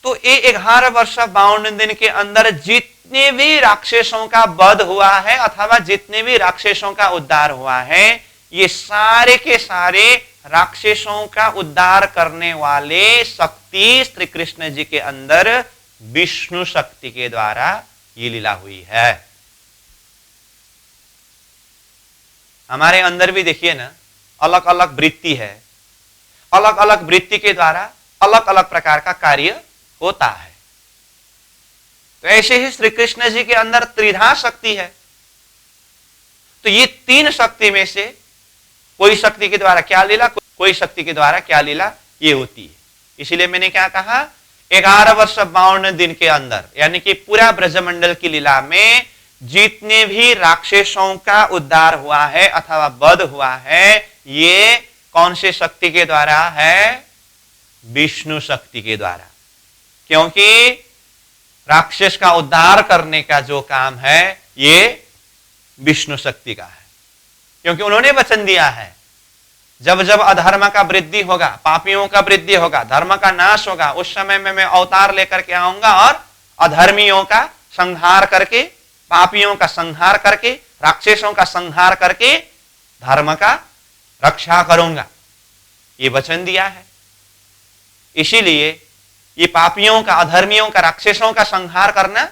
Speaker 1: तो ये 11 वर्ष 52 दिन के अंदर जितने भी राक्षसों का वध हुआ है अथवा जितने भी राक्षसों का उद्धार हुआ है, ये सारे के सारे राक्षसों का उद्धार करने वाले शक्ति श्री कृष्ण जी के अंदर विष्णु शक्ति के द्वारा ये लीला हुई है। हमारे अंदर भी देखिए ना, अलग अलग वृत्ति है, अलग अलग वृत्ति के द्वारा अलग अलग प्रकार का कार्य होता है। तो ऐसे ही श्री कृष्ण जी के अंदर त्रिधा शक्ति है, तो ये तीन शक्ति में से कोई शक्ति के द्वारा क्या लीला, कोई शक्ति के द्वारा क्या लीला, ये होती है। इसीलिए मैंने क्या कहा, 11 वर्ष 52 दिन के अंदर, यानी कि पूरा ब्रजमंडल की लीला में जितने भी राक्षसों का उद्धार हुआ है अथवा वध हुआ है, ये कौन से शक्ति के द्वारा है? विष्णु शक्ति के द्वारा। क्योंकि राक्षस का उद्धार करने का जो काम है, ये विष्णु शक्ति का है। क्योंकि उन्होंने वचन दिया है, जब जब अधर्म का वृद्धि होगा, पापियों का वृद्धि होगा, धर्म का नाश होगा, उस समय में मैं अवतार लेकर के आऊंगा और अधर्मियों का संहार करके, पापियों का संहार करके, राक्षसों का संहार करके धर्म का रक्षा करूंगा, ये वचन दिया है। इसीलिए ये पापियों का, अधर्मियों का, राक्षसों का संहार करना,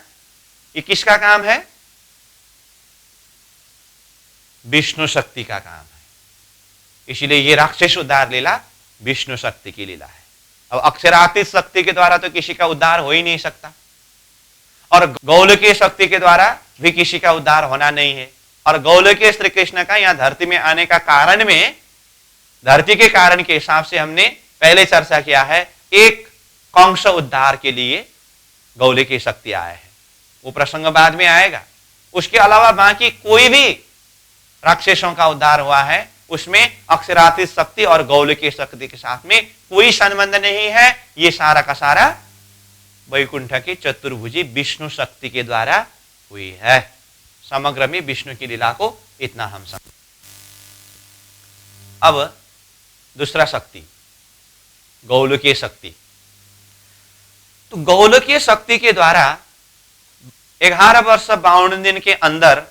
Speaker 1: ये किसका काम है? विष्णु शक्ति का काम है। इसीलिए ये राक्षस उद्धार लीला विष्णु शक्ति की लीला है। अब अक्षरातीत शक्ति के द्वारा तो किसी का उद्धार हो ही नहीं सकता, और गौलकीय शक्ति के द्वारा भी किसी का उद्धार होना नहीं है। और गौलकीय श्री कृष्ण का यहाँ धरती में आने का कारण में, धरती के कारण के हिसाब से हमने पहले चर्चा किया है, एक कंस उद्धार के लिए गौलकीय शक्ति आया है, वो प्रसंग बाद में आएगा। उसके अलावा बाकी कोई भी राक्षसों का उद्धार हुआ है उसमें अक्षरातीत शक्ति और गौलकीय शक्ति के साथ में कोई संबंध नहीं है। ये सारा का सारा वैकुंठ की चतुर्भुजी विष्णु शक्ति के द्वारा हुई है। समग्र में विष्णु की लीला को इतना हम समझ। अब दूसरा शक्ति गौलकीय शक्ति। तो गौलकीय शक्ति के द्वारा 11 वर्ष 52 दिन के अंदर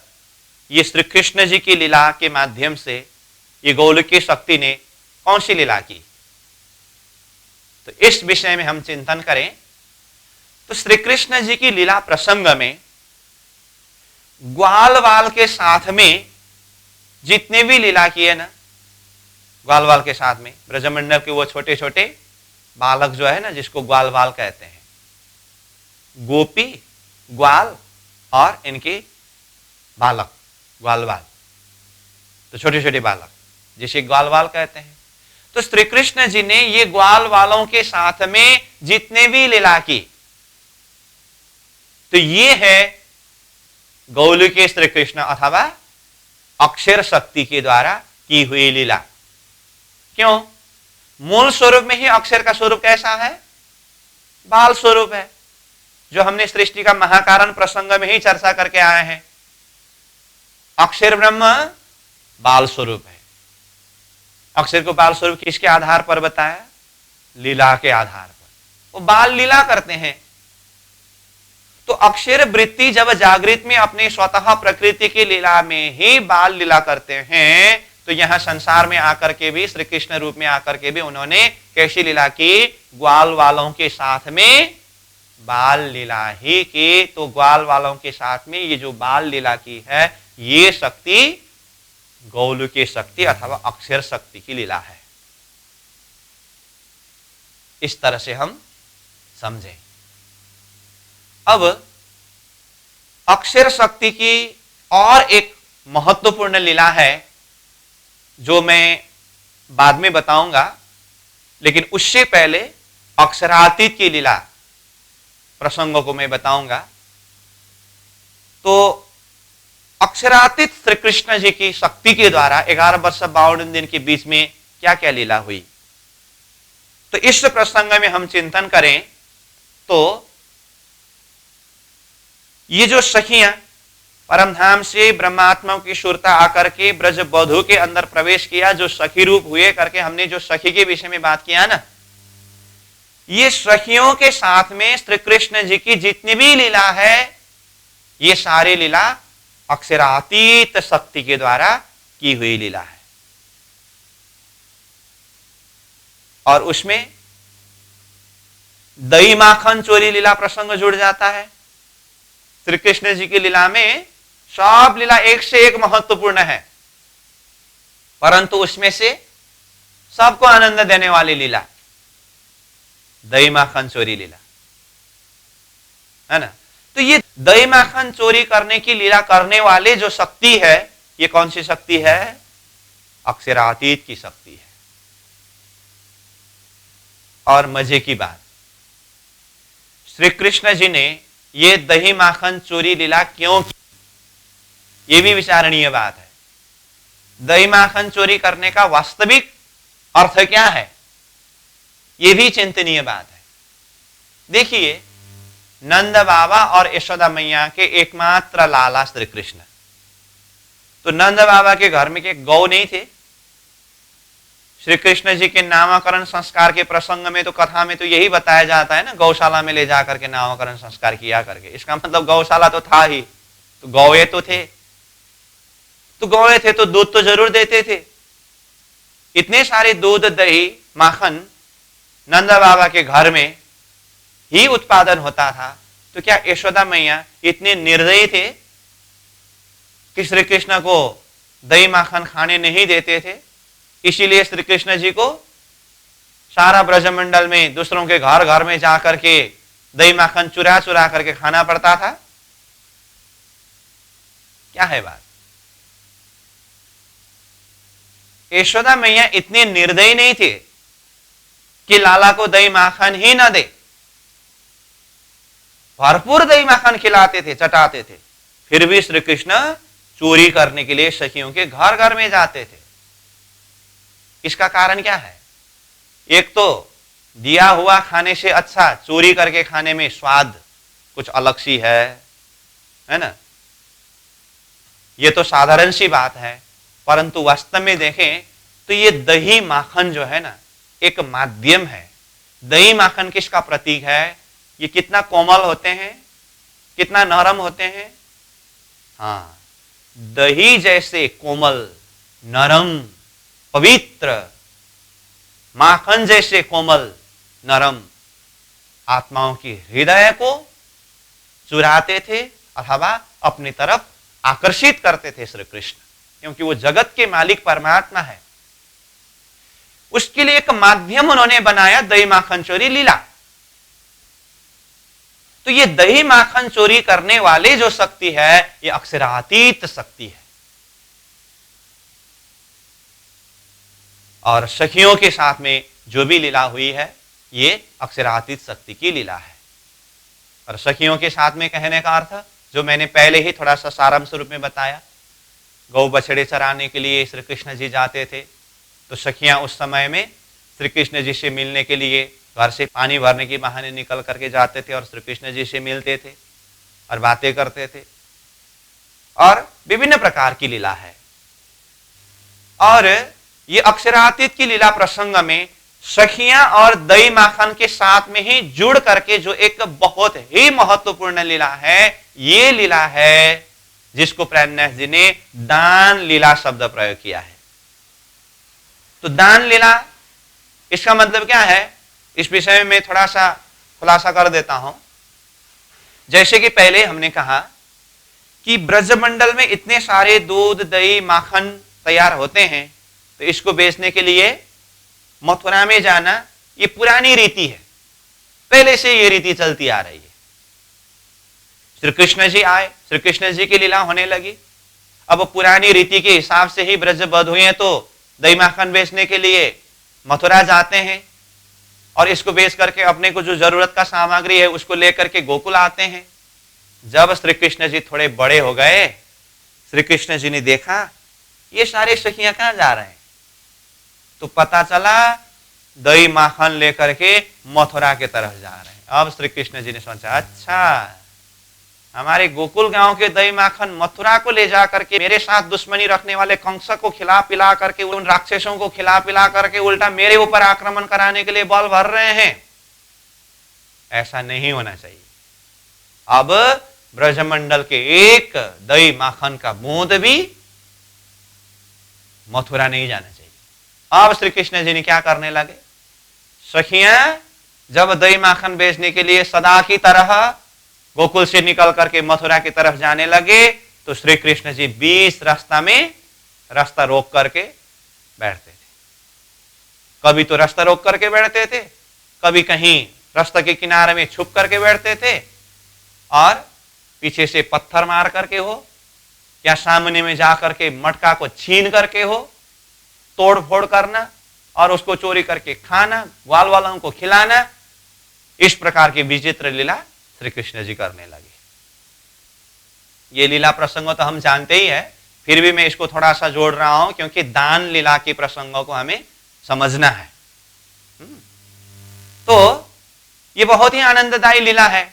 Speaker 1: ये श्री कृष्ण जी की लीला के माध्यम से ये गौलकीय शक्ति ने कौन सी लीला की, तो इस विषय में हम चिंतन करें। तो श्री कृष्ण जी की लीला प्रसंग में ग्वाल वाल के साथ में जितने भी लीला किए ना, ग्वाल वाल के साथ में ब्रजमंडल के वो छोटे छोटे बालक जो है ना, जिसको ग्वाल वाल कहते हैं, गोपी ग्वाल और इनके बालक ग्वाल वाल, तो छोटे छोटे बालक जिसे ग्वाल वाल कहते हैं। तो श्री कृष्ण जी ने ये ग्वाल वालों के साथ में जितने भी लीला की, तो ये है गौलकीय श्री कृष्ण अथवा अक्षर शक्ति के द्वारा की हुई लीला। क्यों? मूल स्वरूप में ही अक्षर का स्वरूप कैसा है? बाल स्वरूप है, जो हमने सृष्टि का महाकारण प्रसंग में ही चर्चा करके आए हैं। अक्षर ब्रह्म बाल स्वरूप है। अक्षर को बाल स्वरूप किसके आधार पर बताया? लीला के आधार पर। वो बाल लीला करते हैं। तो अक्षर वृत्ति जब जागृत में अपने स्वतः प्रकृति की लीला में ही बाल लीला करते हैं, तो यहां संसार में आकर के भी, श्री कृष्ण रूप में आकर के भी उन्होंने कैसी लीला की? ग्वाल वालों के साथ में बाल लीला ही की। तो ग्वाल वालों के साथ में ये जो बाल लीला की है, ये शक्ति गौलकीय शक्ति अथवा अक्षर शक्ति की लीला है। इस तरह से हम समझें। अब अक्षर शक्ति की और एक महत्वपूर्ण लीला है जो मैं बाद में बताऊंगा, लेकिन उससे पहले अक्षरातीत की लीला प्रसंगों को मैं बताऊंगा। तो अक्षरातीत श्री कृष्ण जी की शक्ति के द्वारा 11 वर्ष 52 दिन के बीच में क्या क्या लीला हुई, तो इस प्रसंग में हम चिंतन करें तो ये जो सखियां परमधाम से ब्रह्मात्मा की सुरता आकर के ब्रज बधु के अंदर प्रवेश किया, जो सखी रूप हुए करके हमने जो सखी के विषय में बात किया ना, ये सखियों के साथ में श्री कृष्ण जी की जितनी भी लीला है, ये सारी लीला अक्षरातीत शक्ति के द्वारा की हुई लीला है। और उसमें दही माखन चोरी लीला प्रसंग जुड़ जाता है। श्री कृष्ण जी की लीला में सब लीला एक से एक महत्वपूर्ण है, परंतु उसमें से सबको आनंद देने वाली लीला दही माखन चोरी लीला है ना। तो ये दही माखन चोरी करने की लीला करने वाले जो शक्ति है, ये कौन सी शक्ति है? अक्षरातीत की शक्ति है। और मजे की बात, श्री कृष्ण जी ने ये दही माखन चोरी लीला क्यों की, ये भी विचारणीय बात है। दही माखन चोरी करने का वास्तविक अर्थ क्या है, ये भी चिंतनीय बात है। देखिए, नंद बाबा और यशोदा मैया के एकमात्र लाला श्री कृष्ण, तो नंद बाबा के घर में के गौ नहीं थे। श्री कृष्ण जी के नामकरण संस्कार के प्रसंग में तो कथा में तो यही बताया जाता है ना, गौशाला में ले जाकर के नामकरण संस्कार किया करके। इसका मतलब गौशाला तो था ही, तो गौए तो थे, तो गौए थे तो दूध तो जरूर देते थे। इतने सारे दूध दही माखन नंद बाबा के घर में ही उत्पादन होता था, तो क्या यशोदा मैया इतने निर्दयी थे कि श्री कृष्ण को दही माखन खाने नहीं देते थे, इसीलिए श्री कृष्ण जी को सारा ब्रजमंडल में दूसरों के घर घर में जाकर के दही माखन चुरा चुरा करके खाना पड़ता था। क्या है बात? यशोदा मैया इतने निर्दयी नहीं थे कि लाला को दही माखन ही न दे, भरपूर दही माखन खिलाते थे, चटाते थे, फिर भी श्री कृष्ण चोरी करने के लिए सखियों के घर घर में जाते थे। इसका कारण क्या है? एक तो दिया हुआ खाने से अच्छा चोरी करके खाने में स्वाद कुछ अलग सी है ना? ये तो साधारण सी बात है, परंतु वास्तव में देखें तो ये दही माखन जो है ना, एक माध्यम है। दही माखन किसका प्रतीक है? ये कितना कोमल होते हैं, कितना नरम होते हैं। हाँ, दही जैसे कोमल, नरम, पवित्र, माखन जैसे कोमल, नरम आत्माओं की हृदय को चुराते थे अथवा अपनी तरफ आकर्षित करते थे श्री कृष्ण, क्योंकि वो जगत के मालिक परमात्मा है। उसके लिए एक माध्यम उन्होंने बनाया, दही माखन चोरी लीला। तो ये दही माखन चोरी करने वाले जो शक्ति है, ये अक्षरातीत शक्ति है। और सखियों के साथ में जो भी लीला हुई है, ये अक्षरातीत शक्ति की लीला है। और सखियों के साथ में कहने का अर्थ जो मैंने पहले ही थोड़ा सा सारांश रूप में बताया, गौ बछड़े चराने के लिए श्री कृष्ण जी जाते थे, तो सखियां उस समय में श्री कृष्ण जी से मिलने के लिए घर से पानी भरने के बहाने निकल करके जाते थे और श्री कृष्ण जी से मिलते थे और बातें करते थे। और विभिन्न प्रकार की लीला है। और ये अक्षरातीत की लीला प्रसंग में सखियां और दही माखन के साथ में ही जुड़ करके जो एक बहुत ही महत्वपूर्ण लीला है, ये लीला है जिसको प्रेमनाथ जी ने दान लीला शब्द प्रयोग किया है। तो दान लीला, इसका मतलब क्या है, इस विषय में थोड़ा सा खुलासा कर देता हूं। जैसे कि पहले हमने कहा कि ब्रजमंडल में इतने सारे दूध, दही, माखन तैयार होते हैं, तो इसको बेचने के लिए मथुरा में जाना ये पुरानी रीति है, पहले से ये रीति चलती आ रही है। श्री कृष्ण जी आए, श्री कृष्ण जी की लीला होने लगी। अब पुरानी रीति के हिसाब से ही ब्रज बधुए तो दही माखन बेचने के लिए मथुरा जाते हैं और इसको बेच करके अपने को जो जरूरत का सामग्री है उसको लेकर के गोकुल आते हैं। जब श्री कृष्ण जी थोड़े बड़े हो गए, श्री कृष्ण जी ने देखा ये सारे सखियां कहां जा रहे हैं, तो पता चला दही माखन लेकर के मथुरा के तरफ जा रहे हैं। अब श्री कृष्ण जी ने सोचा, अच्छा हमारे गोकुल गांव के दही माखन मथुरा को ले जा करके मेरे साथ दुश्मनी रखने वाले कंस को खिला पिला करके, उन राक्षसों को खिला पिला करके उल्टा मेरे ऊपर आक्रमण कराने के लिए बल भर रहे हैं। ऐसा नहीं होना चाहिए। अब ब्रजमंडल के एक दही माखन का बूंद भी मथुरा नहीं जाना चाहिए। अब श्री कृष्ण जी ने क्या करने लगे, सखियां जब दही माखन बेचने के लिए सदा की तरह गोकुल से निकल करके मथुरा की तरफ जाने लगे, तो श्री कृष्ण जी 20 रास्ता में रास्ता रोक करके बैठते थे। कभी तो रास्ता रोक करके बैठते थे, कभी कहीं रास्ता के किनारे में छुप करके बैठते थे, और पीछे से पत्थर मार करके हो या सामने में जाकर के मटका को छीन करके हो, तोड़ फोड़ करना और उसको चोरी करके खाना, ग्वाल वालों को खिलाना, इस प्रकार की विचित्र लीला श्री कृष्ण जी करने लगे। ये लीला प्रसंगों तो हम जानते ही है, फिर भी मैं इसको थोड़ा सा जोड़ रहा हूं क्योंकि दान लीला के प्रसंगों को हमें समझना है। तो ये बहुत ही आनंददायी लीला है,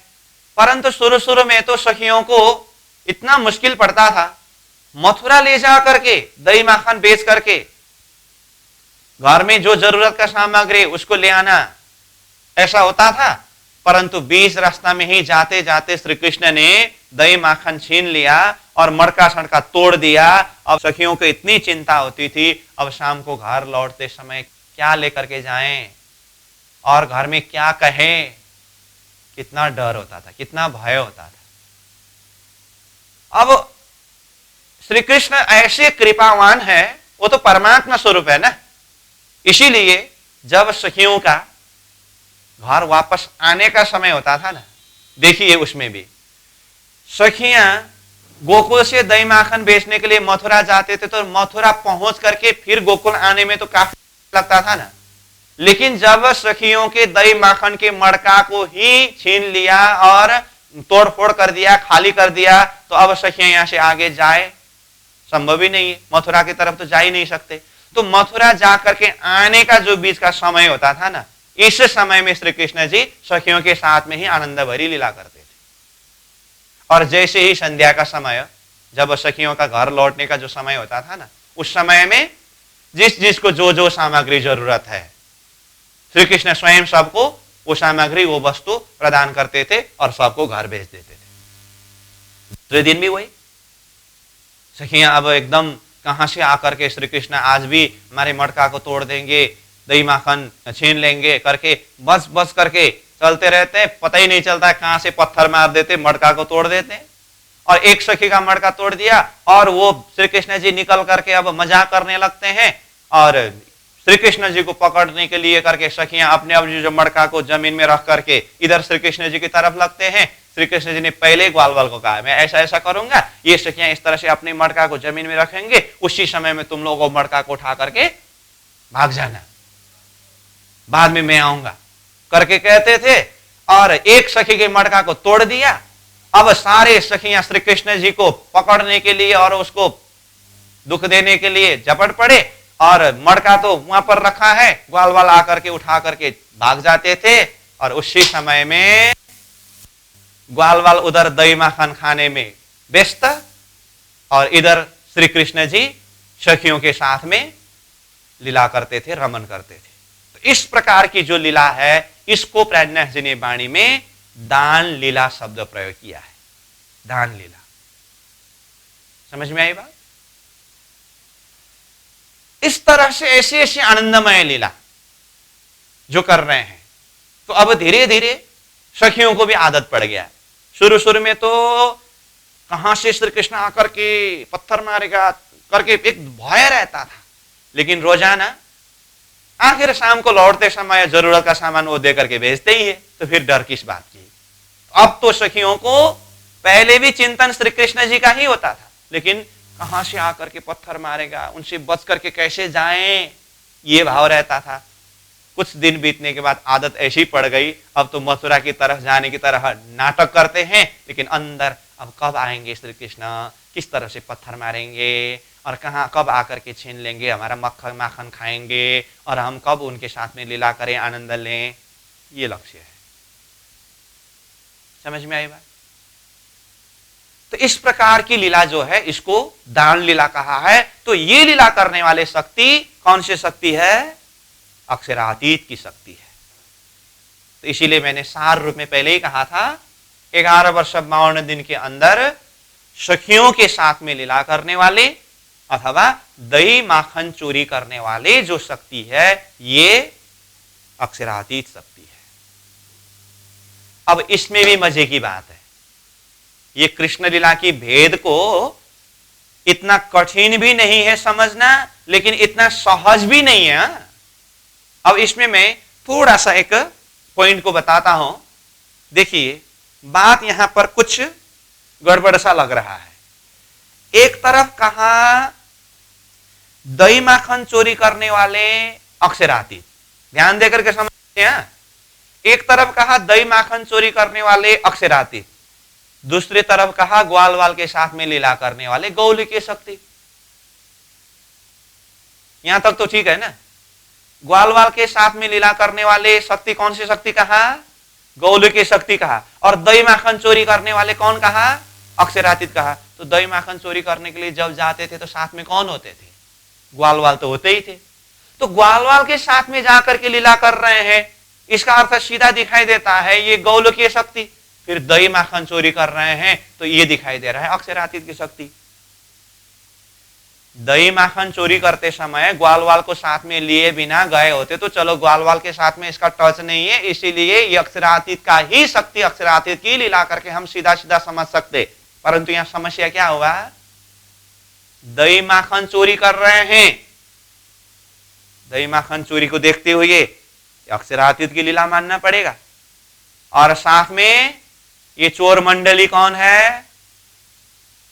Speaker 1: परंतु शुरू शुरू में तो सखियों को इतना मुश्किल पड़ता था, मथुरा ले जा करके दही माखन बेच करके घर में जो जरूरत का सामग्री उसको ले आना, ऐसा होता था। परंतु 20 रास्ता में ही जाते जाते श्री कृष्ण ने दही माखन छीन लिया और मड़का सड़का तोड़ दिया। अब सखियों को इतनी चिंता होती थी, अब शाम को घर लौटते समय क्या लेकर के जाएं और घर में क्या कहें, कितना डर होता था, कितना भय होता था। अब श्री कृष्ण ऐसे कृपावान है, वो तो परमात्मा स्वरूप है ना। इसीलिए जब सखियों का घर वापस आने का समय होता था ना, देखिए उसमें भी सखियां गोकुल से दही माखन बेचने के लिए मथुरा जाते थे, तो मथुरा पहुंच करके फिर गोकुल आने में तो काफी लगता था ना। लेकिन जब सखियों के दही माखन के मड़का को ही छीन लिया और तोड़फोड़ कर दिया, खाली कर दिया, तो अब सखियां यहां से आगे जाए संभव ही नहीं है, मथुरा की तरफ तो जा ही नहीं सकते। तो मथुरा जाकर के आने का जो बीच का समय होता था ना, इस समय में श्री कृष्ण जी सखियों के साथ में ही आनंद भरी लीला करते थे। और जैसे ही संध्या का समय, जब सखियों का घर लौटने का जो समय होता था ना, उस समय में जिस जिसको जो जो सामग्री जरूरत है, श्री कृष्ण स्वयं सबको वो सामग्री, वो वस्तु प्रदान करते थे और सबको घर भेज देते थे। दूसरे दिन भी वही सखियां अब एकदम कहां से आकर के श्री कृष्ण आज भी हमारे मटका को तोड़ देंगे, दही माखन छीन लेंगे करके बस बस करके चलते रहते हैं। पता ही नहीं चलता कहां से पत्थर मार देते, मटका को तोड़ देते। और एक सखी का मटका तोड़ दिया और वो श्री कृष्ण जी निकल करके अब मजाक करने लगते हैं और श्री कृष्ण जी को पकड़ने के लिए करके सखियां अपने अब जो मटका को जमीन में रख करके इधर श्री कृष्ण जी की तरफ लगते हैं। श्री कृष्ण जी ने पहले ग्वालवाल को कहा, मैं ऐसा ऐसा करूंगा, ये सखियां इस तरह से अपने मटका को जमीन में रखेंगे, उसी समय में तुम लोगों को मटका को उठा करके भाग जाना, बाद में मैं आऊंगा करके कहते थे। और एक सखी के मटका को तोड़ दिया। अब सारे सखियां श्री कृष्ण जी को पकड़ने के लिए और उसको दुख देने के लिए झपट पड़े और मटका तो वहां पर रखा है, ग्वालवाल आकर के उठा करके भाग जाते थे। और उसी समय में ग्वालवाल उधर दही माखन खाने में व्यस्त और इधर श्री कृष्ण जी सखियों के साथ में लीला करते थे, रमन करते थे। तो इस प्रकार की जो लीला है, इसको प्राज्ञनाथ जी ने वाणी में दान लीला शब्द प्रयोग किया है। दान लीला, समझ में आई बात? इस तरह से ऐसी ऐसी आनंदमय लीला जो कर रहे हैं, तो अब धीरे धीरे सखियों को भी आदत पड़ गया। शुरू शुरू में तो कहां से श्री कृष्ण आकर के पत्थर मारेगा करके एक भय रहता था, लेकिन रोजाना आखिर शाम को लौटते समय जरूरत का सामान वो दे करके भेजते ही है, तो फिर डर किस बात की। अब तो सखियों को पहले भी चिंतन श्री कृष्ण जी का ही होता था, लेकिन कहां से आकर के पत्थर मारेगा, उनसे बच करके कैसे जाएं, ये भाव रहता था। कुछ दिन बीतने के बाद आदत ऐसी पड़ गई, अब तो मथुरा की तरफ जाने की तरह नाटक करते हैं, लेकिन अंदर अब कब आएंगे श्री कृष्ण, किस तरह से पत्थर मारेंगे और कहां कब आकर के छीन लेंगे, हमारा मक्खन माखन खाएंगे और हम कब उनके साथ में लीला करें, आनंद लें, ये लक्ष्य है। समझ में आई बात? तो इस प्रकार की लीला जो है, इसको दान लीला कहा है। तो ये लीला करने वाले शक्ति कौन सी शक्ति है? अक्षरातीत की शक्ति है। तो इसीलिए मैंने सार रूप में पहले ही कहा था, 11 वर्ष 52 दिन के अंदर सखियों के साथ में लीला करने वाले अथवा दही माखन चोरी करने वाले जो शक्ति है, ये अक्षरातीत शक्ति है। अब इसमें भी मजे की बात है, ये कृष्ण लीला की भेद को इतना कठिन भी नहीं है समझना, लेकिन इतना सहज भी नहीं है। अब इसमें मैं थोड़ा सा एक पॉइंट को बताता हूं। देखिए, बात यहां पर कुछ गड़बड़ सा लग रहा है। एक तरफ कहा दही माखन चोरी करने वाले अक्षरातीत, ध्यान देकर के समझते हैं। एक तरफ कहा दही माखन चोरी करने वाले अक्षरातीत, दूसरी तरफ कहा ग्वालवाल के साथ में लीला करने वाले गौली की शक्ति। यहां तक तो ठीक है ना। ग्वालवाल के साथ में लीला करने वाले शक्ति कौन सी शक्ति कहा? गौली की शक्ति कहा। और दही माखन चोरी करने वाले कौन कहा? अक्षरातीत कहा। तो दही माखन चोरी करने के लिए जब जाते थे तो साथ में कौन होते थे? ग्वालवाल तो होते ही थे। तो ग्वालवाल के साथ में जाकर के लीला कर रहे हैं, इसका अर्थ सीधा दिखाई देता है ये गौल की शक्ति। फिर दही माखन चोरी कर रहे हैं तो ये दिखाई दे रहा है अक्षरातीत की शक्ति। दही माखन चोरी करते समय ग्वालवाल को साथ में लिए बिना गए होते तो चलो ग्वालवाल के साथ में इसका टच नहीं है, इसीलिए ये अक्षरातीत का ही शक्ति, अक्षरातीत की लीला करके हम सीधा सीधा समझ सकते। परंतु यहां समस्या क्या हुआ? दही माखन चोरी कर रहे हैं। दही माखन चोरी को देखते हुए अक्षरातीत की लीला मानना पड़ेगा। और साथ में ये चोर मंडली कौन है?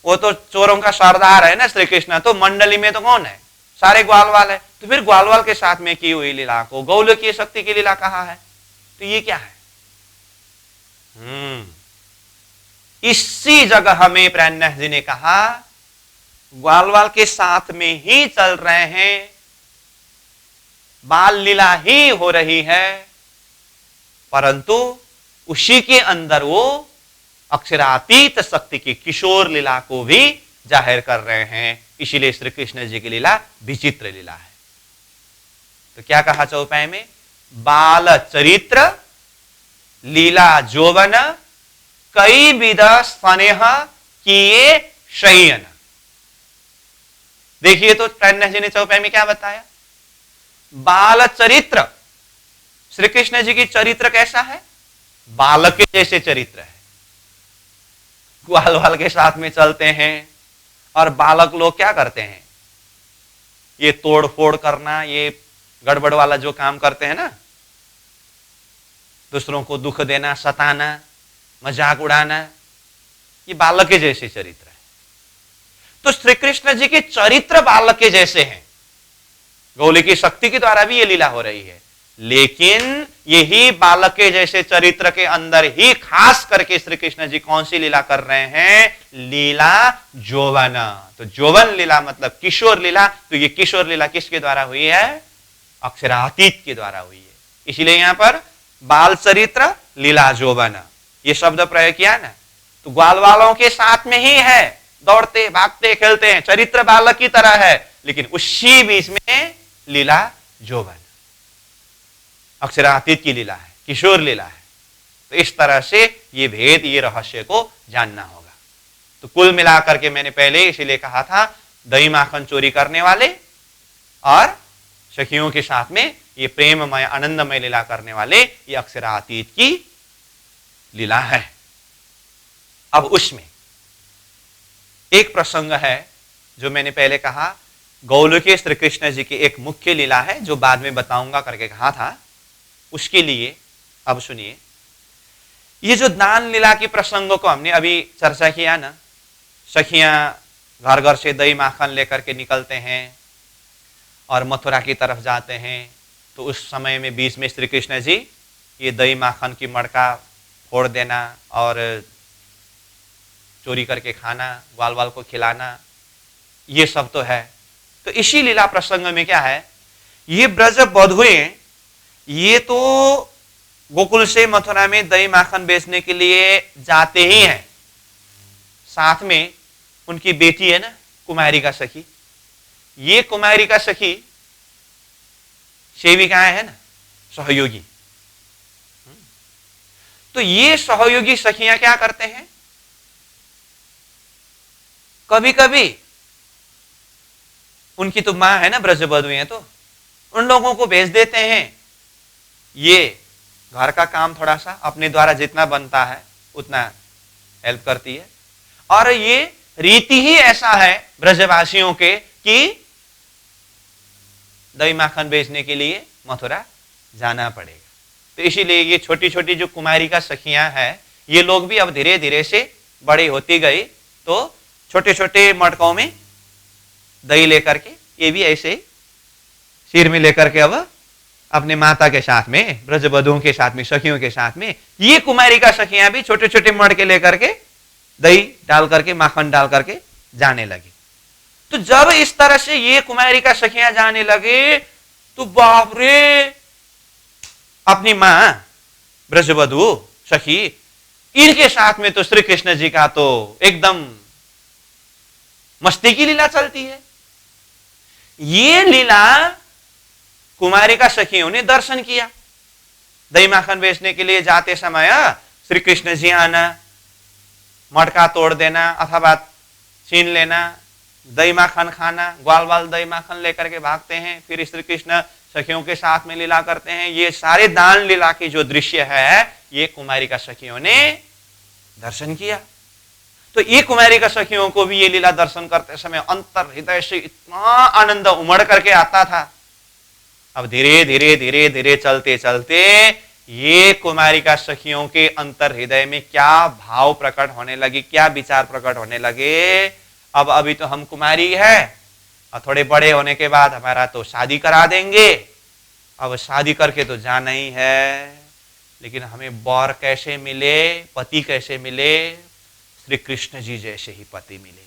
Speaker 1: वो तो चोरों का सरदार है ना श्री कृष्ण, तो मंडली में तो कौन है? सारे ग्वालवाल है। तो फिर ग्वालवाल के साथ में की हुई लीला को गौलोकीय शक्ति की लीला कहा है। तो ये क्या है? इसी जगह हमें प्राणनाथ जी ने कहा ग्वालवाल के साथ में ही चल रहे हैं, बाल लीला ही हो रही है, परंतु उसी के अंदर वो अक्षरातीत शक्ति की किशोर लीला को भी जाहिर कर रहे हैं। इसीलिए श्री कृष्ण जी की लीला विचित्र लीला है। तो क्या कहा चौपाई में? बाल चरित्र लीला जोवन कई विध स्नेह किए शयन। देखिए तो प्राणनाथ जी ने चौपाई में क्या बताया? बाल चरित्र, श्री कृष्ण जी की चरित्र कैसा है? बालक के जैसे चरित्र है। ग्वाल के साथ में चलते हैं और बालक लोग क्या करते हैं? ये तोड़ फोड़ करना, ये गड़बड़ वाला जो काम करते हैं ना, दूसरों को दुख देना, सताना, मजाक उड़ाना, ये बालक के जैसे चरित्र है। तो श्री कृष्ण जी के चरित्र बालक के जैसे हैं। गौली की शक्ति के द्वारा भी ये लीला हो रही है, लेकिन यही बालक के जैसे चरित्र के अंदर ही खास करके श्री कृष्ण जी कौन सी लीला कर रहे हैं? लीला जोवन। तो जोवन लीला मतलब किशोर लीला। तो ये किशोर लीला किसके द्वारा हुई है? अक्षरातीत के द्वारा हुई है। इसलिए यहां पर बाल चरित्र लीला जोवन ये शब्द प्रयोग किया ना, तो ग्वाल वालों के साथ में ही है, दौड़ते भागते खेलते हैं, चरित्र बालक की तरह है, लेकिन उसी बीच में लीला जोवन अक्षरातीत की लीला है, किशोर लीला है। तो इस तरह से ये भेद, ये रहस्य को जानना होगा। तो कुल मिलाकर के मैंने पहले इसीलिए कहा था, दही माखन चोरी करने वाले और सखियों के साथ में ये प्रेममय आनंदमय लीला करने वाले, ये अक्षरातीत की लीला है। अब उसमें एक प्रसंग है जो मैंने पहले कहा, गौलोकीय श्री कृष्ण जी की एक मुख्य लीला है जो बाद में बताऊंगा करके कहा था। उसके लिए अब सुनिए, ये जो दान लीला के प्रसंगों को हमने अभी चर्चा किया ना, सखियां घर घर से दही माखन लेकर के निकलते हैं और मथुरा की तरफ जाते हैं। तो उस समय में बीच में श्री कृष्ण जी ये दही माखन की मड़का फोड़ देना और चोरी करके खाना, ग्वाल वाल को खिलाना, ये सब तो है। तो इसी लीला प्रसंग में क्या है, ये ब्रज बधुएं ये तो गोकुल से मथुरा में दही माखन बेचने के लिए जाते ही हैं। साथ में उनकी बेटी है ना कुमारी का सखी, ये कुमारी का सखी सेविकाएं है ना, सहयोगी। तो ये सहयोगी सखियां क्या करते हैं, कभी कभी उनकी तो मां है ना ब्रज बधुएं हैं, तो उन लोगों को भेज देते हैं, ये घर का काम थोड़ा सा अपने द्वारा जितना बनता है उतना हेल्प करती है। और ये रीति ही ऐसा है ब्रजवासियों के कि दही माखन बेचने के लिए मथुरा जाना पड़ेगा। तो इसीलिए ये छोटी छोटी जो कुमारी का सखियां हैं, ये लोग भी अब धीरे धीरे से बड़ी होती गई, तो छोटे छोटे मटकों में दही लेकर के, ये भी ऐसे सिर में लेकर के अब अपने माता के साथ में, ब्रजबधुओं के साथ में, सखियों के साथ में, ये कुमारी का सखियां भी छोटे छोटे मटके लेकर के दही डाल करके, माखन डाल करके जाने लगी। तो जब इस तरह से ये कुमारी का सखियां जाने लगे, तो बाप रे, अपनी मां ब्रजबधु सखी, इनके साथ में तो श्री कृष्ण जी का तो एकदम मस्ती की लीला चलती है। ये लीला कुमारी का सखियों ने दर्शन किया। दही माखन बेचने के लिए जाते समय श्री कृष्ण जी आना, मटका तोड़ देना अथवा छीन लेना, दही माखन खाना, ग्वाल वाल दही माखन लेकर के भागते हैं, फिर श्री कृष्ण सखियों के साथ में लीला करते हैं। ये सारे दान लीला की जो दृश्य है, ये कुमारी का सखियों ने दर्शन किया। तो ये कुमारी का सखियों को भी ये लीला दर्शन करते समय अंतर हृदय से इतना आनंद उमड़ करके आता था। अब धीरे धीरे धीरे धीरे चलते चलते ये कुमारी का सखियों के अंतर हृदय में क्या भाव प्रकट होने लगे, क्या विचार प्रकट होने लगे। अब अभी तो हम कुमारी है और थोड़े बड़े होने के बाद हमारा तो शादी करा देंगे, अब शादी करके तो जाना ही है, लेकिन हमें वर कैसे मिले, पति कैसे मिले, श्री कृष्ण जी जैसे ही पति मिले।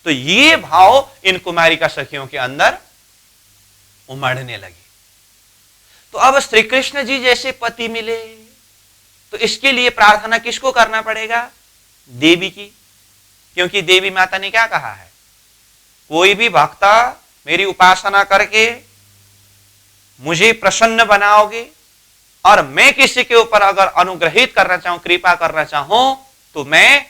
Speaker 1: तो ये भाव इन कुमारी का सखियों के अंदर उमड़ने लगे। तो अब श्री कृष्ण जी जैसे पति मिले तो इसके लिए प्रार्थना किसको करना पड़ेगा? देवी की, क्योंकि देवी माता ने क्या कहा है, कोई भी भक्त मेरी उपासना करके मुझे प्रसन्न बनाओगे और मैं किसी के ऊपर अगर अनुग्रहित करना चाहूं, कृपा करना चाहूं, तो मैं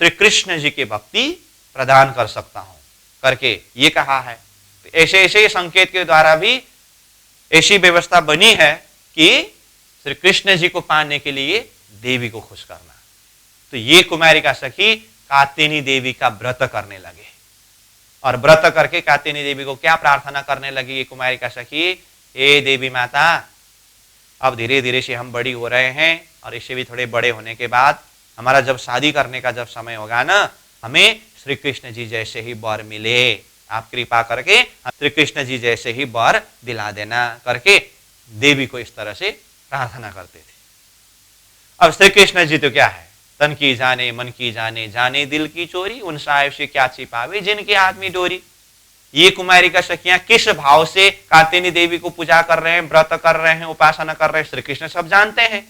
Speaker 1: श्री कृष्ण जी की भक्ति प्रदान कर सकता हूं करके ये कहा है। तो ऐसे ऐसे संकेत के द्वारा भी ऐसी व्यवस्था बनी है कि श्री कृष्ण जी को पाने के लिए देवी को खुश करना। तो ये कुमारी का सखी कात्यायनी देवी का व्रत करने लगे और व्रत करके कात्यायनी देवी को क्या प्रार्थना करने लगी ये कुमारी का सखी, हे देवी माता, अब धीरे धीरे से हम बड़ी हो रहे हैं और इससे भी थोड़े बड़े होने के बाद हमारा जब शादी करने का जब समय होगा ना, हमें श्री कृष्ण जी जैसे ही वर मिले, आप कृपा करके श्री कृष्ण जी जैसे ही वर दिला देना करके देवी को इस तरह से प्रार्थना करते थे। अब श्री कृष्ण जी तो क्या है, तन की जाने मन की जाने, जाने दिल की चोरी, उन साहेब से क्या छिपावे जिनके हाथ में डोरी। ये कुमारी का सखियां किस भाव से कात्यायनी देवी को पूजा कर रहे हैं, व्रत कर रहे हैं, उपासना कर रहे हैं, श्री कृष्ण सब जानते हैं।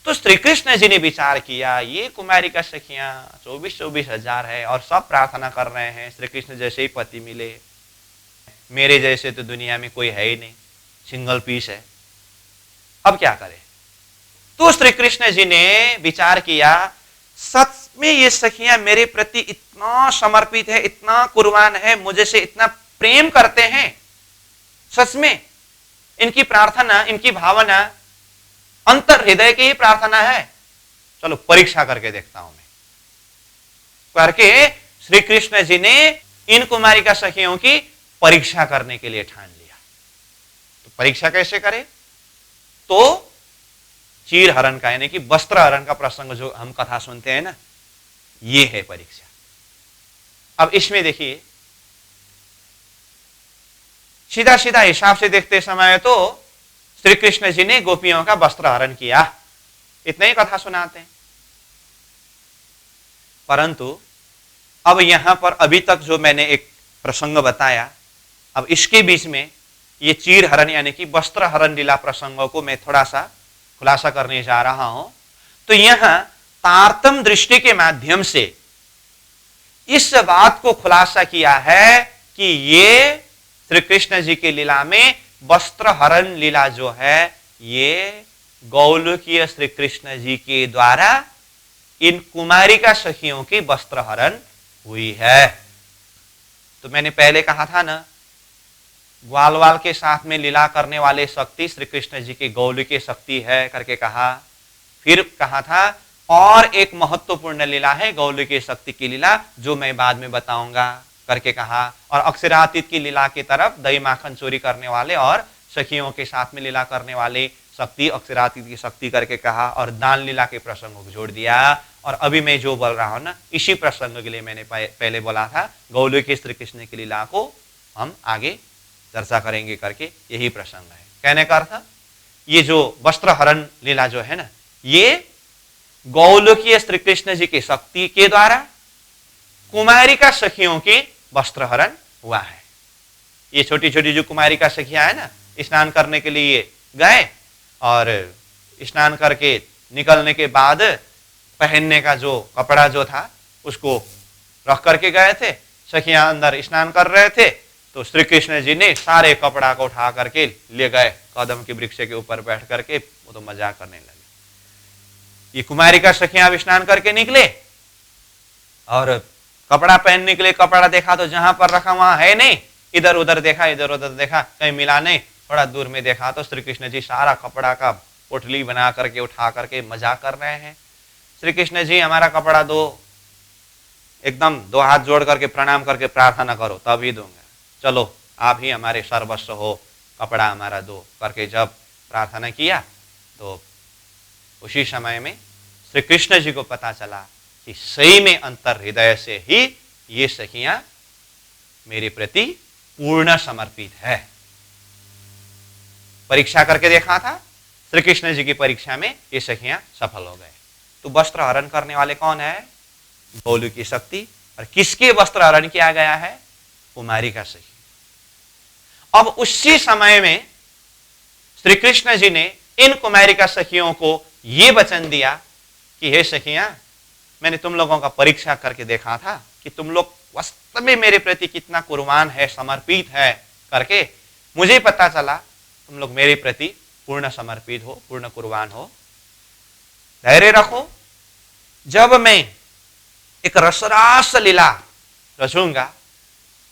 Speaker 1: तो श्री कृष्ण जी ने विचार किया, ये कुमारी का सखियां 24-24 हजार है और सब प्रार्थना कर रहे हैं श्री कृष्ण जैसे ही पति मिले, मेरे जैसे तो दुनिया में कोई है ही नहीं, सिंगल पीस है, अब क्या करें। तो श्री कृष्ण जी ने विचार किया, सच में ये सखियां मेरे प्रति इतना समर्पित है, इतना कुर्बान है, मुझे से इतना प्रेम करते हैं, सच में इनकी प्रार्थना, इनकी भावना अंतर हृदय की ही प्रार्थना है, चलो परीक्षा करके देखता हूं मैं करके श्री कृष्ण जी ने इन कुमारी का सखियों की परीक्षा करने के लिए ठान लिया। तो परीक्षा कैसे करे, तो चीर हरण का यानी कि वस्त्र हरण का प्रसंग जो हम कथा सुनते हैं ना, ये है परीक्षा। अब इसमें देखिए सीधा सीधा हिसाब से देखते समय तो श्री कृष्ण जी ने गोपियों का वस्त्र हरण किया, इतना ही कथा सुनाते हैं। परंतु अब यहां पर अभी तक जो मैंने एक प्रसंग बताया, अब इसके बीच में ये चीर हरण यानी कि वस्त्र हरण लीला प्रसंगों को मैं थोड़ा सा खुलासा करने जा रहा हूं। तो यहां तारतम्य दृष्टि के माध्यम से इस बात को खुलासा किया है कि ये श्री कृष्ण जी की लीला में वस्त्र हरण लीला जो है ये गौलोकीय श्री कृष्ण जी के द्वारा इन कुमारी का सखियों की वस्त्र हरण हुई है। तो मैंने पहले कहा था ना, ग्वाल वाल के साथ में लीला करने वाले शक्ति श्री कृष्ण जी की गौलोकीय शक्ति है करके कहा। फिर कहा था और एक महत्वपूर्ण लीला है गौलोकीय शक्ति की लीला जो मैं बाद में बताऊंगा करके कहा। और अक्षरातीत की लीला की तरफ दही माखन चोरी करने वाले और सखियों के साथ में लीला करने वाले शक्ति अक्षरातीत की शक्ति करके कहा। और दान लीला के प्रसंगों को जोड़ दिया। और अभी मैं जो बोल रहा हूं ना, इसी प्रसंग के लिए मैंने पहले बोला था गौलोकीय श्री कृष्ण की लीला को हम आगे चर्चा करेंगे करके, यही प्रसंग है। कहने का अर्थ ये जो वस्त्र हरण लीला जो है ना, ये गौलोकीय श्री कृष्ण जी की शक्ति के द्वारा कुमारी का सखियों के वस्त्र हरण हुआ है। ये छोटी छोटी जो कुमारी का सखियां है ना, स्नान करने के लिए गए और स्नान करके निकलने के बाद पहनने का जो कपड़ा जो था उसको रख करके गए थे। सखियां अंदर स्नान कर रहे थे तो श्री कृष्ण जी ने सारे कपड़ा को उठा करके ले गए, कदम के वृक्ष के ऊपर बैठ करके वो तो मजाक करने लगे। ये कुमारी का सखियां अब स्नान करके निकले और कपड़ा पहनने के लिए कपड़ा देखा तो जहां पर रखा वहां है नहीं, इधर उधर देखा, इधर उधर देखा, कहीं मिला नहीं। थोड़ा दूर में देखा तो श्री कृष्ण जी सारा कपड़ा का पोटली बना करके उठा करके मजाक कर रहे हैं। श्री कृष्ण जी हमारा कपड़ा दो, एकदम दो हाथ जोड़ करके प्रणाम करके प्रार्थना करो तभी दूंगा, चलो आप ही हमारे सर्वस्व हो, कपड़ा हमारा दो करके जब प्रार्थना किया तो उसी समय में श्री कृष्ण जी को पता चला कि सही में अंतर हृदय से ही ये सखियां मेरे प्रति पूर्ण समर्पित है। परीक्षा करके देखा था, श्री कृष्ण जी की परीक्षा में ये सखियां सफल हो गए। तो वस्त्र हरण करने वाले कौन है? गोलू की शक्ति। और किसके वस्त्र हरण किया गया है? कुमारी का सखी। अब उसी समय में श्री कृष्ण जी ने इन कुमारी का सखियों को यह वचन दिया कि हे सखियां, मैंने तुम लोगों का परीक्षा करके देखा था कि तुम लोग वास्तव में मेरे प्रति कितना कुर्बान है, समर्पित है करके मुझे पता चला तुम लोग मेरे प्रति पूर्ण समर्पित हो, पूर्ण कुर्बान हो। धैर्य रखो, जब मैं एक रसरास लीला रचूंगा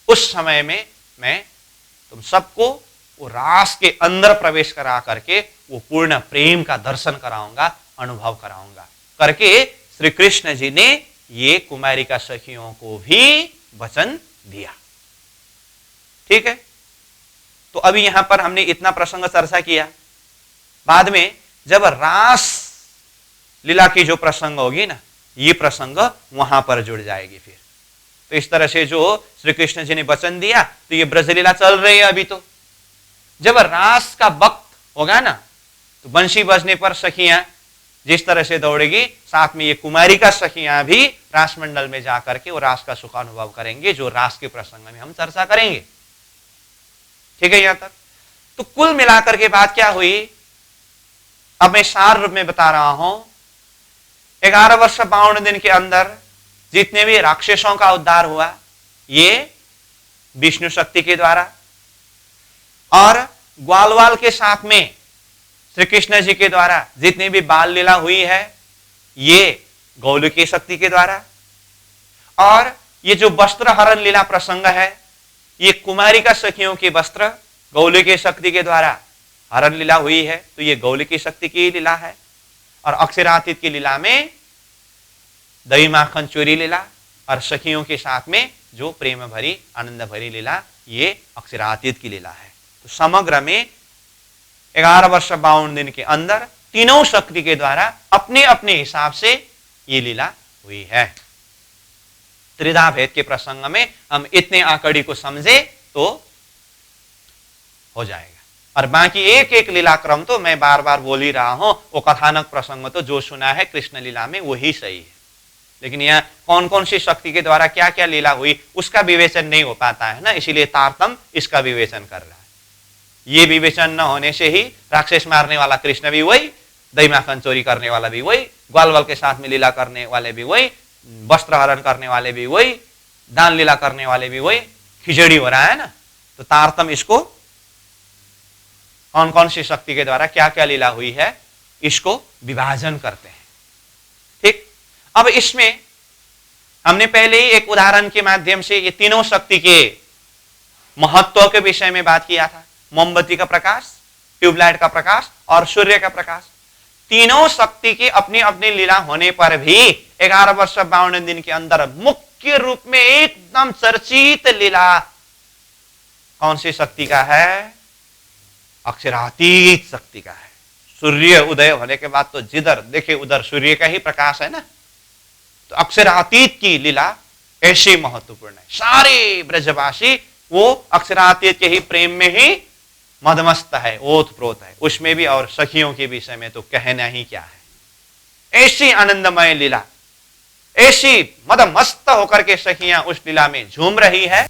Speaker 1: उस समय में मैं तुम सबको वो रास के अंदर प्रवेश करा करके वो पूर्ण प्रेम का दर्शन कराऊंगा, अनुभव कराऊंगा करके श्री कृष्ण जी ने ये कुमारी का सखियों को भी वचन दिया। ठीक है, तो अभी यहां पर हमने इतना प्रसंग चर्चा किया। बाद में जब रास लीला की जो प्रसंग होगी ना, ये प्रसंग वहां पर जुड़ जाएगी फिर। तो इस तरह से जो श्री कृष्ण जी ने वचन दिया, तो ये ब्रजलीला चल रही है अभी। तो जब रास का वक्त होगा ना, तो बंशी बजने पर सखियां जिस तरह से दौड़ेगी, साथ में ये कुमारी का सखियां भी रास मंडल में जाकर के वो रास का सुख अनुभव करेंगे, जो रास के प्रसंग में हम चर्चा करेंगे। ठीक है यहां तक। तो कुल मिलाकर के बात क्या हुई, अब मैं सार रूप में बता रहा हूं। 11 वर्ष 52 दिन के अंदर जितने भी राक्षसों का उद्धार हुआ, ये विष्णु शक्ति के द्वारा, और ग्वालवाल के साथ में श्री कृष्ण जी के द्वारा जितनी भी बाल लीला हुई है, ये गौल की शक्ति के द्वारा, और ये जो वस्त्र हरण लीला प्रसंग है, ये कुमारी का सखियों के वस्त्र गौल की शक्ति के द्वारा हरण लीला हुई है, तो ये गौल की शक्ति की लीला है। और अक्षरातीत की लीला में दही माखन चोरी लीला, और सखियों के साथ में जो प्रेम भरी आनंद भरी लीला, ये अक्षरातीत की लीला है। तो समग्र में 11 वर्ष 52 दिन के अंदर तीनों शक्ति के द्वारा अपने अपने हिसाब से ये लीला हुई है। त्रिधा भेद के प्रसंग में हम इतने आंकड़ी को समझे तो हो जाएगा। और बाकी एक एक लीला क्रम तो मैं बार बार बोल ही रहा हूं, वो कथानक प्रसंग तो जो सुना है कृष्ण लीला में वही सही है। लेकिन यह कौन कौन सी शक्ति के द्वारा क्या क्या लीला हुई उसका विवेचन नहीं हो पाता है ना, इसीलिए तारतम इसका विवेचन कर रहा है। ये विवेचन न होने से ही राक्षस मारने वाला कृष्ण भी वही, दही माखन चोरी करने वाला भी वही, ग्वालवाल के साथ में लीला करने वाले भी वही, वस्त्र हरण करने वाले भी वही, दान लीला करने वाले भी वही, खिचड़ी हो रहा है ना। तो तारतम इसको कौन कौन सी शक्ति के द्वारा क्या क्या लीला हुई है इसको विभाजन करते हैं। ठीक, अब इसमें हमने पहले ही एक उदाहरण के माध्यम से ये तीनों शक्ति के महत्व के विषय में बात किया था। मोमबत्ती का प्रकाश, ट्यूबलाइट का प्रकाश और सूर्य का प्रकाश, तीनों शक्ति की अपनी अपनी लीला होने पर भी 11 वर्ष 52 दिन के अंदर मुख्य रूप में एकदम चर्चित लीला कौन सी शक्ति का है? अक्षरातीत शक्ति का है। सूर्य उदय होने के बाद तो जिधर देखे उधर सूर्य का ही प्रकाश है ना। तो अक्षरातीत की लीला ऐसी महत्वपूर्ण है। सारे ब्रजवासी वो अक्षरातीत के ही प्रेम में ही मदमस्त है, ओतप्रोत है उसमें भी। और सखियों के विषय में तो कहना ही क्या है। ऐसी आनंदमय लीला, ऐसी मदमस्त होकर के सखियां उस लीला में झूम रही है।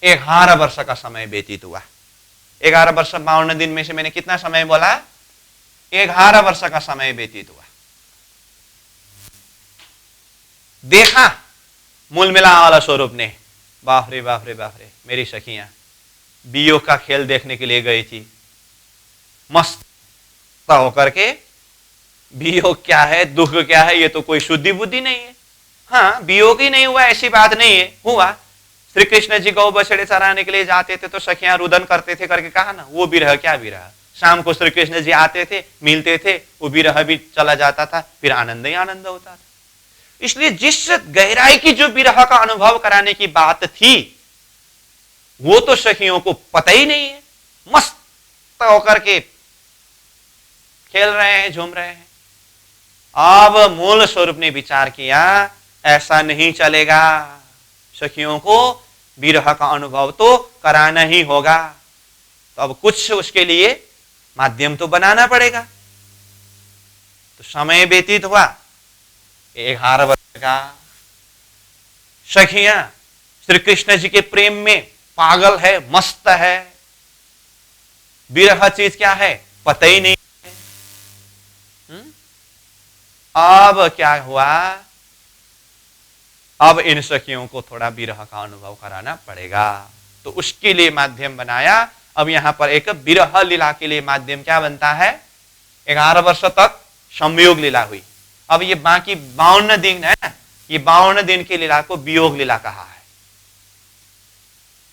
Speaker 1: 11 वर्ष का समय व्यतीत हुआ। 11 वर्ष 52 दिन में से मैंने कितना समय बोला? 11 वर्ष का समय व्यतीत हुआ। देखा मूल मिला वाला स्वरूप ने, बाप रे बाप रे बाप रे, मेरी सखियां वियोग का खेल देखने के लिए गई थी। मस्त होकर के वियोग क्या है, दुख क्या है, ये तो कोई शुद्धि बुद्धि नहीं है। हाँ, वियोग ही नहीं हुआ ऐसी बात नहीं है, हुआ। श्री कृष्ण जी गौ बछड़े चराने के लिए जाते थे तो सखियां रुदन करते थे करके कहा ना, वो विरह क्या विरह। शाम को श्री कृष्ण जी आते थे, मिलते थे, वो विरह भी चला जाता था, फिर आनंद ही आनंद होता था। इसलिए जिस गहराई की जो विरह का अनुभव कराने की बात थी वो तो सखियों को पता ही नहीं है, मस्त होकर के खेल रहे हैं, झूम रहे हैं। अब मूल स्वरूप ने विचार किया ऐसा नहीं चलेगा, सखियों को विरह का अनुभव तो कराना ही होगा, तो अब कुछ उसके लिए माध्यम तो बनाना पड़ेगा। तो समय व्यतीत हुआ 11 वर्ष का। सखियां श्री कृष्ण जी के प्रेम में पागल है, मस्त है, विरह चीज क्या है पता ही नहीं है। अब क्या हुआ, अब इन सखियों को थोड़ा विरह का अनुभव कराना पड़ेगा, तो उसके लिए माध्यम बनाया। अब यहां पर एक विरह लीला के लिए माध्यम क्या बनता है, 11 वर्ष तक संयोग लीला हुई। अब ये बाकी 52 दिन है ना, ये 52 दिन की लीला को वियोग लीला कहा है।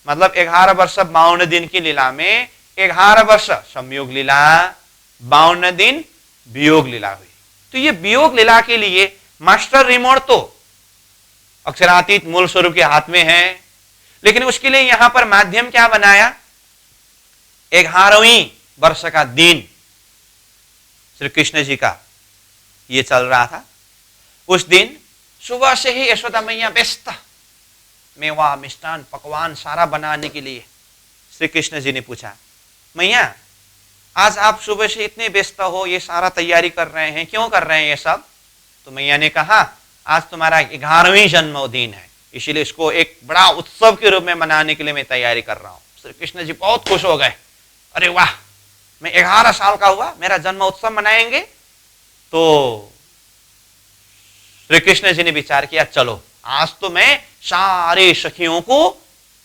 Speaker 1: मतलब 11 वर्ष 52 दिन की लीला में 11 वर्ष संयोग लीला, 52 दिन वियोग लीला हुई। तो ये वियोग लीला के लिए मास्टर रिमोट तो अक्षरातीत मूल स्वरूप के हाथ में है, लेकिन उसके लिए यहां पर माध्यम क्या बनाया, 11वीं वर्ष का दिन श्री कृष्ण जी का ये चल रहा था। उस दिन सुबह से ही यशोदा मैया व्यस्त, मेवा मिष्टान पकवान सारा बनाने के लिए। श्री कृष्ण जी ने पूछा, मैया आज आप सुबह से इतने व्यस्त हो, ये सारा तैयारी कर रहे हैं, क्यों कर रहे हैं ये सब? तो मैया ने कहा आज तुम्हारा 11वीं जन्मदिन है, इसीलिए इसको एक बड़ा उत्सव के रूप में मनाने के लिए मैं तैयारी कर रहा हूं। श्री कृष्ण जी बहुत खुश हो गए, अरे वाह, मैं 11 साल का हुआ, मेरा जन्म उत्सव मनाएंगे। तो श्री कृष्ण जी ने विचार किया, चलो आज तो मैं सारे सखियों को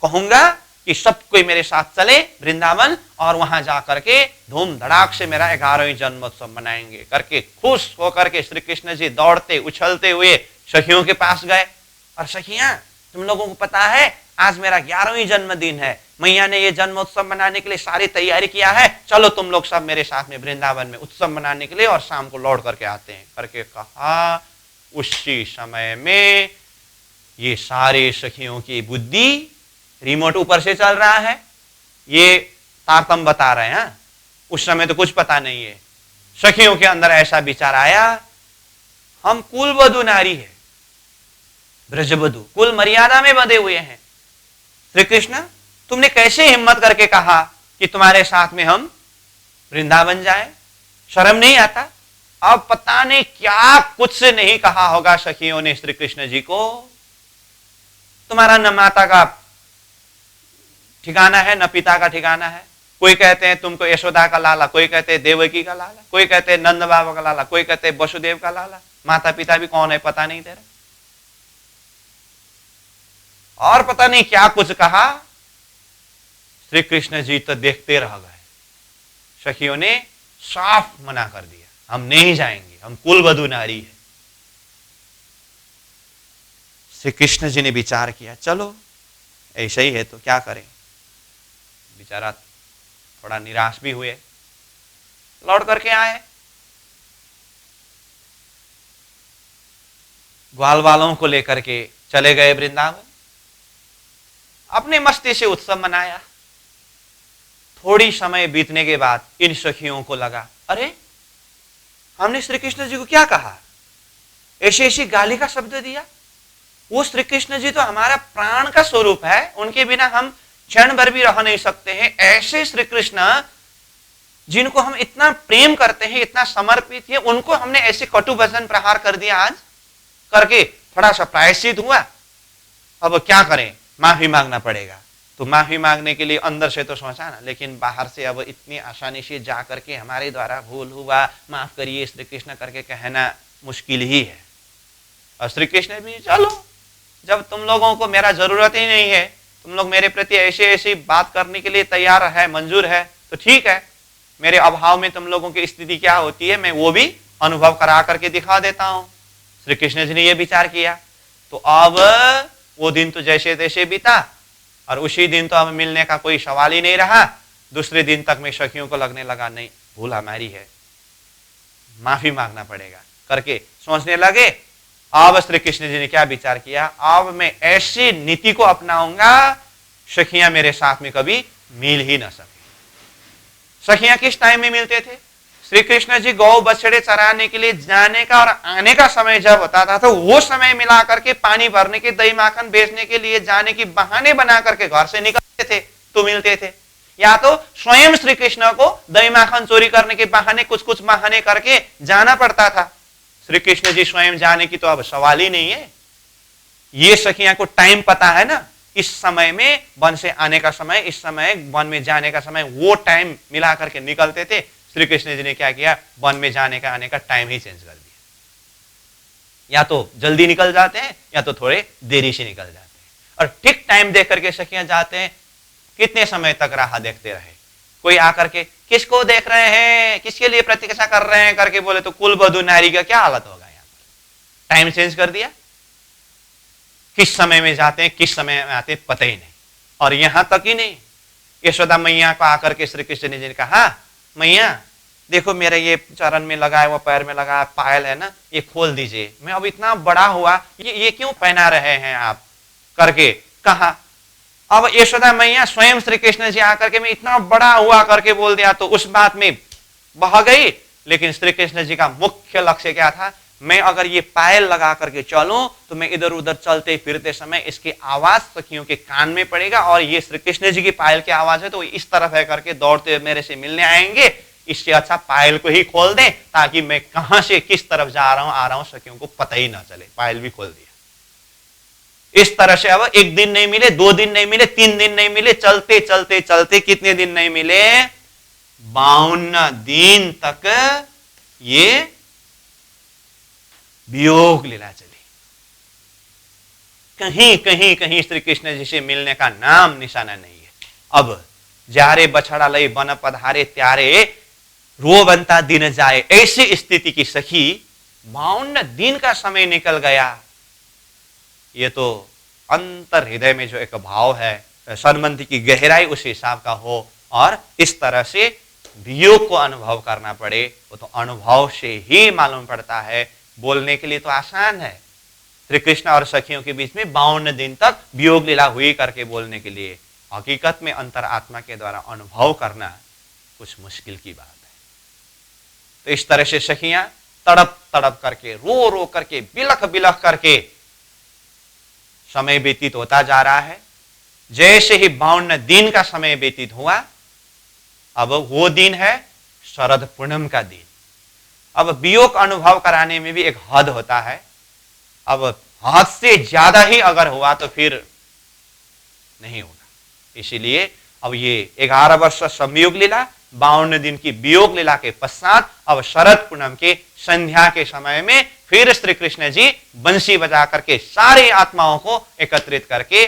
Speaker 1: कहूंगा कि सब कोई मेरे साथ चले वृंदावन और वहां जाकर के धूम धड़ाक से मेरा 11वीं जन्मोत्सव मनाएंगे करके खुश होकर के श्री कृष्ण जी दौड़ते उछलते हुए सखियों के पास गए। और सखियां, तुम लोगों को पता है आज मेरा 11वीं जन्मदिन है, मैया ने ये जन्मोत्सव मनाने के लिए सारी तैयारी किया है, चलो तुम लोग सब मेरे साथ में वृंदावन में उत्सव मनाने के लिए और शाम को लौट करके आते हैं करके कहा। उसी समय में ये सारे सखियों की बुद्धि, रिमोट ऊपर से चल रहा है, ये तारतम बता रहे हैं, उस समय तो कुछ पता नहीं है। सखियों के अंदर ऐसा विचार आया, हम कुलवधु नारी है, ब्रजवधु कुल मर्यादा में बंधे हुए हैं, श्री कृष्ण तुमने कैसे हिम्मत करके कहा कि तुम्हारे साथ में हम वृंदावन जाएं? शर्म नहीं आता? अब पता नहीं क्या कुछ से नहीं कहा होगा सखियों ने श्री कृष्ण जी को, तुम्हारा न माता का ठिकाना है न पिता का ठिकाना है। कोई कहते हैं तुमको यशोदा का लाला, कोई कहते हैं देवकी का लाला, कोई कहते हैं नंद बाबा का लाला, कोई कहते हैं वसुदेव का लाला, माता पिता भी कौन है पता नहीं तेरा। और पता नहीं क्या कुछ कहा। श्री कृष्ण जी तो देखते रह गए, सखियों ने साफ मना कर दिया, हम नहीं जाएंगे, हम कुलवधु नारी है। श्री कृष्ण जी ने विचार किया, चलो ऐसा ही है तो क्या करें। बेचारा थोड़ा निराश भी हुए, लौट करके आए। ग्वाल वालों को लेकर के चले गए वृंदावन, अपने मस्ती से उत्सव मनाया। थोड़ी समय बीतने के बाद इन सखियों को लगा, अरे हमने श्री कृष्ण जी को क्या कहा, ऐसी ऐसी गाली का शब्द दिया। वो श्री कृष्ण जी तो हमारा प्राण का स्वरूप है, उनके बिना हम क्षण भर भी रह नहीं सकते हैं। ऐसे श्री कृष्ण जिनको हम इतना प्रेम करते हैं, इतना समर्पित है, उनको हमने ऐसे कटु वचन प्रहार कर दिया आज करके थोड़ा सा प्रायश्चित हुआ। अब क्या करें, माफी मांगना पड़ेगा। तो माफी मांगने के लिए अंदर से तो सोचा ना, लेकिन बाहर से अब इतनी आसानी से जा करके हमारे द्वारा भूल हुआ, माफ करिए श्री कृष्ण करके कहना मुश्किल ही है। और श्री कृष्ण भी, चलो जब तुम लोगों को मेरा जरूरत ही नहीं है, तुम लोग मेरे प्रति ऐसे ऐसी बात करने के लिए तैयार है, मंजूर है, तो ठीक है, मेरे अभाव में तुम लोगों की स्थिति क्या होती है मैं वो भी अनुभव करा करके दिखा देता हूं। श्री कृष्ण जी ने यह विचार किया। तो अब वो दिन तो जैसे तैसे बीता और उसी दिन तो अब मिलने का कोई सवाल ही नहीं रहा। दूसरे दिन तक में सखियों को लगने लगा, नहीं भूल हमारी है, माफी मांगना पड़ेगा करके सोचने लगे। अब श्री कृष्ण जी ने क्या विचार किया, अब मैं ऐसी नीति को अपनाऊंगा सखियां मेरे साथ में कभी मिल ही ना सके। सखियां किस टाइम में मिलते थे? श्री कृष्ण जी गौ बछड़े चराने के लिए जाने का और आने का समय जब होता था तो वो समय मिला करके पानी भरने के, दही माखन बेचने के लिए जाने की बहाने बना करके घर से निकलते थे तो मिलते थे, या तो स्वयं श्री कृष्ण को दही माखन चोरी करने के बहाने कुछ कुछ बहाने करके जाना पड़ता था। श्री कृष्ण जी स्वयं जाने की तो अब सवाल ही नहीं है। ये सखियां को टाइम पता है ना, इस समय में वन से आने का समय, इस समय वन में जाने का समय, वो टाइम मिला करके निकलते थे। श्री कृष्ण जी ने क्या किया, वन में जाने का आने का टाइम ही चेंज कर दिया। या तो जल्दी निकल जाते हैं या तो थोड़े देरी से निकल जाते हैं, और ठीक टाइम देख करके सखियां जाते हैं। कितने समय तक राह देखते रहे। कोई आकर के किसको देख रहे हैं, किसके लिए प्रतीक्षा कर रहे हैं करके बोले तो कुल वधू नारी का क्या हालत होगा। यहां पर टाइम चेंज कर दिया, किस समय में जाते हैं किस समय में आते हैं पता ही नहीं। और यहां तक ही नहीं, यशोदा मैया को आकर के श्री कृष्ण जी ने कहा, मैया देखो मेरा ये चरण में लगाया हुआ, पैर में लगाया पायल है ना, ये खोल दीजिए, मैं अब इतना बड़ा हुआ, ये क्यों पहना रहे हैं आप करके कहा। अब यशोदा मैया स्वयं श्री कृष्ण जी आकर के मैं इतना बड़ा हुआ करके बोल दिया तो उस बात में बह गई। लेकिन श्री कृष्ण जी का मुख्य लक्ष्य क्या था, मैं अगर ये पायल लगा करके चलूं तो मैं इधर उधर चलते फिरते समय इसकी आवाज सखियों के कान में पड़ेगा, और ये श्री कृष्ण जी की पायल की आवाज है तो इस तरफ है करके दौड़ते मेरे से मिलने आएंगे। इससे अच्छा पायल को ही खोल दें ताकि मैं कहां से किस तरफ जा रहा हूं आ रहा हूं सखियों को पता ही ना चले। पायल भी खोल दिया। इस तरह से अब एक दिन नहीं मिले, 2 दिन नहीं मिले, 3 दिन नहीं मिले, चलते चलते चलते कितने दिन नहीं मिले, 52 दिन तक ये वियोग लीला चली। कहीं कहीं कहीं श्री कृष्ण जी से मिलने का नाम निशाना नहीं है। अब जारे बछड़ा लई बन पधारे त्यारे रोबंता दिन जाए, ऐसी स्थिति की सखी 52 दिन का समय निकल गया। ये तो अंतर हृदय में जो एक भाव है, संबंध की गहराई उस हिसाब का हो, और इस तरह से वियोग को अनुभव करना पड़े, वो तो अनुभव से ही मालूम पड़ता है। बोलने के लिए तो आसान है, श्री कृष्ण और सखियों के बीच में 52 दिन तक वियोग लीला हुई करके बोलने के लिए, हकीकत में अंतर आत्मा के द्वारा अनुभव करना कुछ मुश्किल की बात है। तो इस तरह से सखियां तड़प तड़प करके, रो रो करके, बिलख बिलख करके समय व्यतीत होता जा रहा है। जैसे ही 52 दिन का समय व्यतीत हुआ, अब वो दिन है शरद पूर्णिमा का दिन। अब वियोग अनुभव कराने में भी एक हद होता है। अब हद से ज्यादा ही अगर हुआ तो फिर नहीं होगा। इसीलिए अब ये 11 वर्ष संयोग लीला, 52 दिन की वियोग लीला के पश्चात अब शरद पूनम के संध्या के समय में फिर श्री कृष्ण जी बंसी बजा करके सारी आत्माओं को एकत्रित करके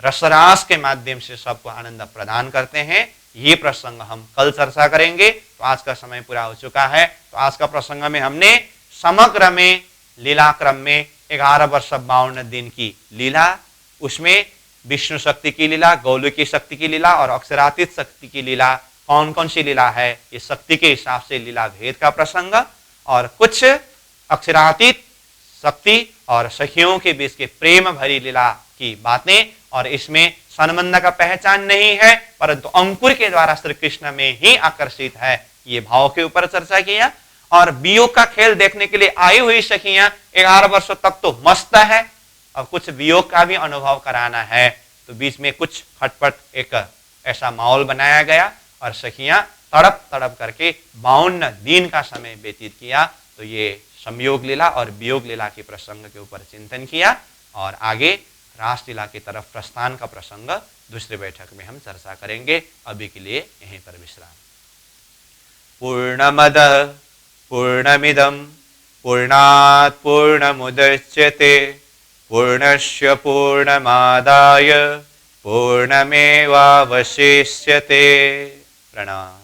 Speaker 1: रसरास के माध्यम से सबको आनंद प्रदान करते हैं। ये प्रसंग हम कल चर्चा करेंगे। तो आज का समय पूरा हो चुका है। तो आज का प्रसंग में हमने समग्र में लीला क्रम में 11 वर्ष 52 दिन की लीला, उसमें विष्णु शक्ति की लीला, गौलकी शक्ति की लीला और अक्षरातीत शक्ति की लीला, कौन कौन सी लीला है, ये शक्ति के हिसाब से लीला भेद का प्रसंग, और कुछ अक्षरातीत शक्ति और सखियों के बीच के प्रेम भरी लीला की बातें, और इसमें संबंध का पहचान नहीं है परंतु अंकुर के द्वारा श्री कृष्ण में ही आकर्षित है, ये भाव के ऊपर चर्चा किया। और वियोग का खेल देखने के लिए आई हुई सखियां 11 वर्षों तक तो मस्त है, और कुछ वियोग का भी अनुभव कराना है तो बीच में कुछ खटपट एक ऐसा माहौल बनाया गया, और सखियां तड़प तड़प करके 52 दिन का समय व्यतीत किया। तो ये संयोग लीला और वियोग लीला के प्रसंग के ऊपर चिंतन किया, और आगे रासलीला की तरफ प्रस्थान का प्रसंग दूसरी बैठक में हम चर्चा करेंगे। अभी के लिए यहीं पर विश्राम। पूर्णमद पूर्णमिदं पूर्णात् पूर्णमुदच्यते पूर्णस्य पूर्णमादाय पूर्णमेवावशिष्यते। प्रणाम।